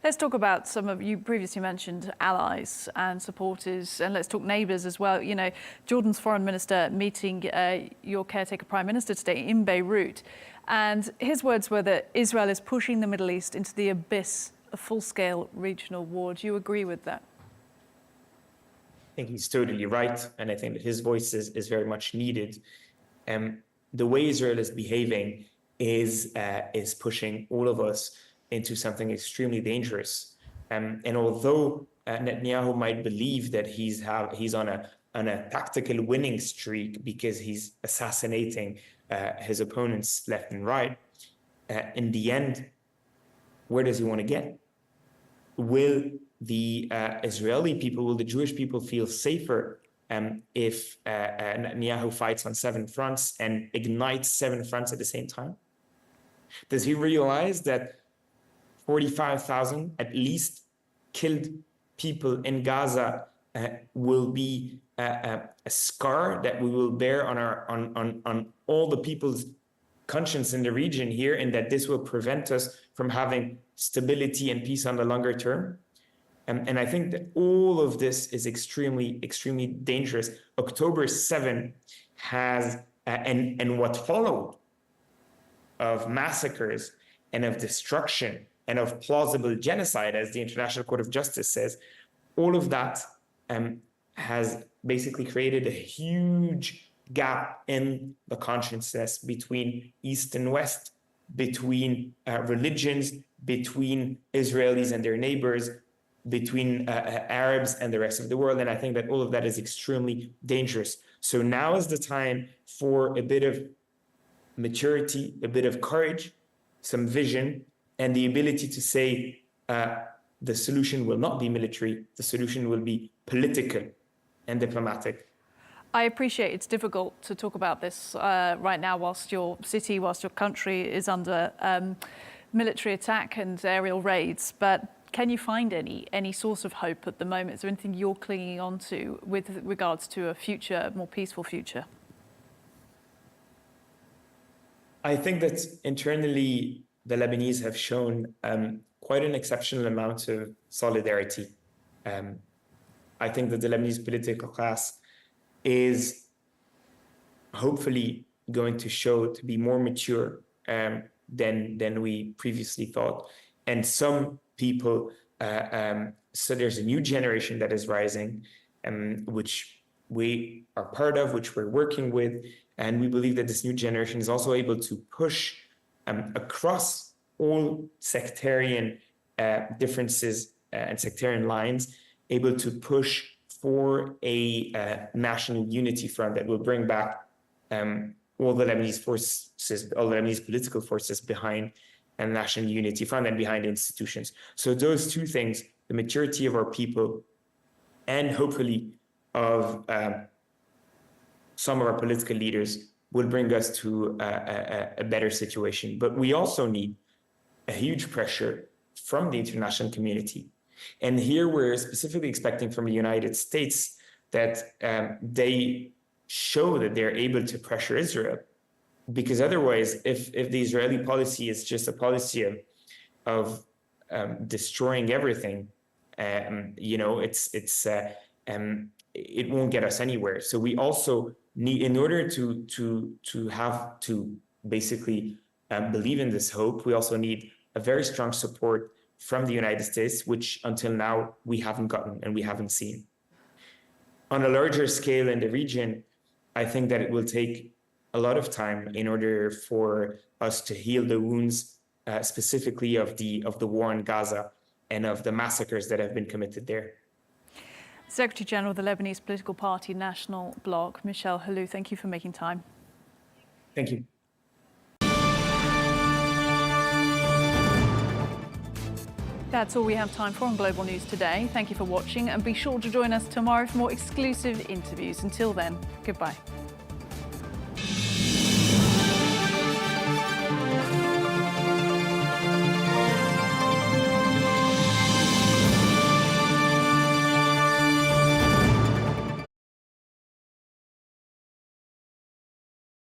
Let's talk about some of you previously mentioned allies and supporters, and let's talk neighbours as well. You know, Jordan's foreign minister meeting your caretaker prime minister today in Beirut, and his words were that Israel is pushing the Middle East into the abyss of full-scale regional war. Do you agree with that? I think he's totally right, and I think that his voice is very much needed. The way Israel is behaving is pushing all of us into something extremely dangerous. And although Netanyahu might believe that he's on a tactical winning streak because he's assassinating his opponents left and right, in the end, where does he want to get? Will the Israeli people, will the Jewish people feel safer if Netanyahu fights on 7 fronts and ignites 7 fronts at the same time? Does he realize that 45,000 at least killed people in Gaza will be a scar that we will bear on all the people's conscience in the region here, and that this will prevent us from having stability and peace on the longer term? And I think that all of this is extremely, extremely dangerous. October 7 has, and what followed of massacres and of destruction and of plausible genocide, as the International Court of Justice says, all of that has basically created a huge gap in the consciousness between East and West, between religions, between Israelis and their neighbors, between Arabs and the rest of the world. And I think that all of that is extremely dangerous. So now is the time for a bit of maturity, a bit of courage, some vision, and the ability to say the solution will not be military, the solution will be political and diplomatic. I appreciate it's difficult to talk about this right now whilst your city, whilst your country is under military attack and aerial raids, but can you find any source of hope at the moment? Is there anything you're clinging on to with regards to a future, more peaceful future? I think that internally, the Lebanese have shown quite an exceptional amount of solidarity. I think that the Lebanese political class is hopefully going to show to be more mature than we previously thought. And some people, so there's a new generation that is rising, which we are part of, which we're working with. And we believe that this new generation is also able to push across all sectarian differences and sectarian lines, able to push for a national unity front that will bring back all the Lebanese forces, all the Lebanese political forces behind a national unity front and behind institutions. So those two things, the maturity of our people and hopefully of some of our political leaders, will bring us to a better situation. But we also need a huge pressure from the international community. And here we're specifically expecting from the United States that they show that they're able to pressure Israel. Because otherwise, if the Israeli policy is just a policy of destroying everything, it won't get us anywhere. So we also need, in order to have to basically believe in this hope, we also need a very strong support from the United States, which until now we haven't gotten and we haven't seen. On a larger scale in the region, I think that it will take a lot of time in order for us to heal the wounds, specifically of the war in Gaza and of the massacres that have been committed there. Secretary General of the Lebanese political party National Bloc, Michel Helou, thank you for making time. Thank you. That's all we have time for on Global News today. Thank you for watching and be sure to join us tomorrow for more exclusive interviews. Until then, goodbye.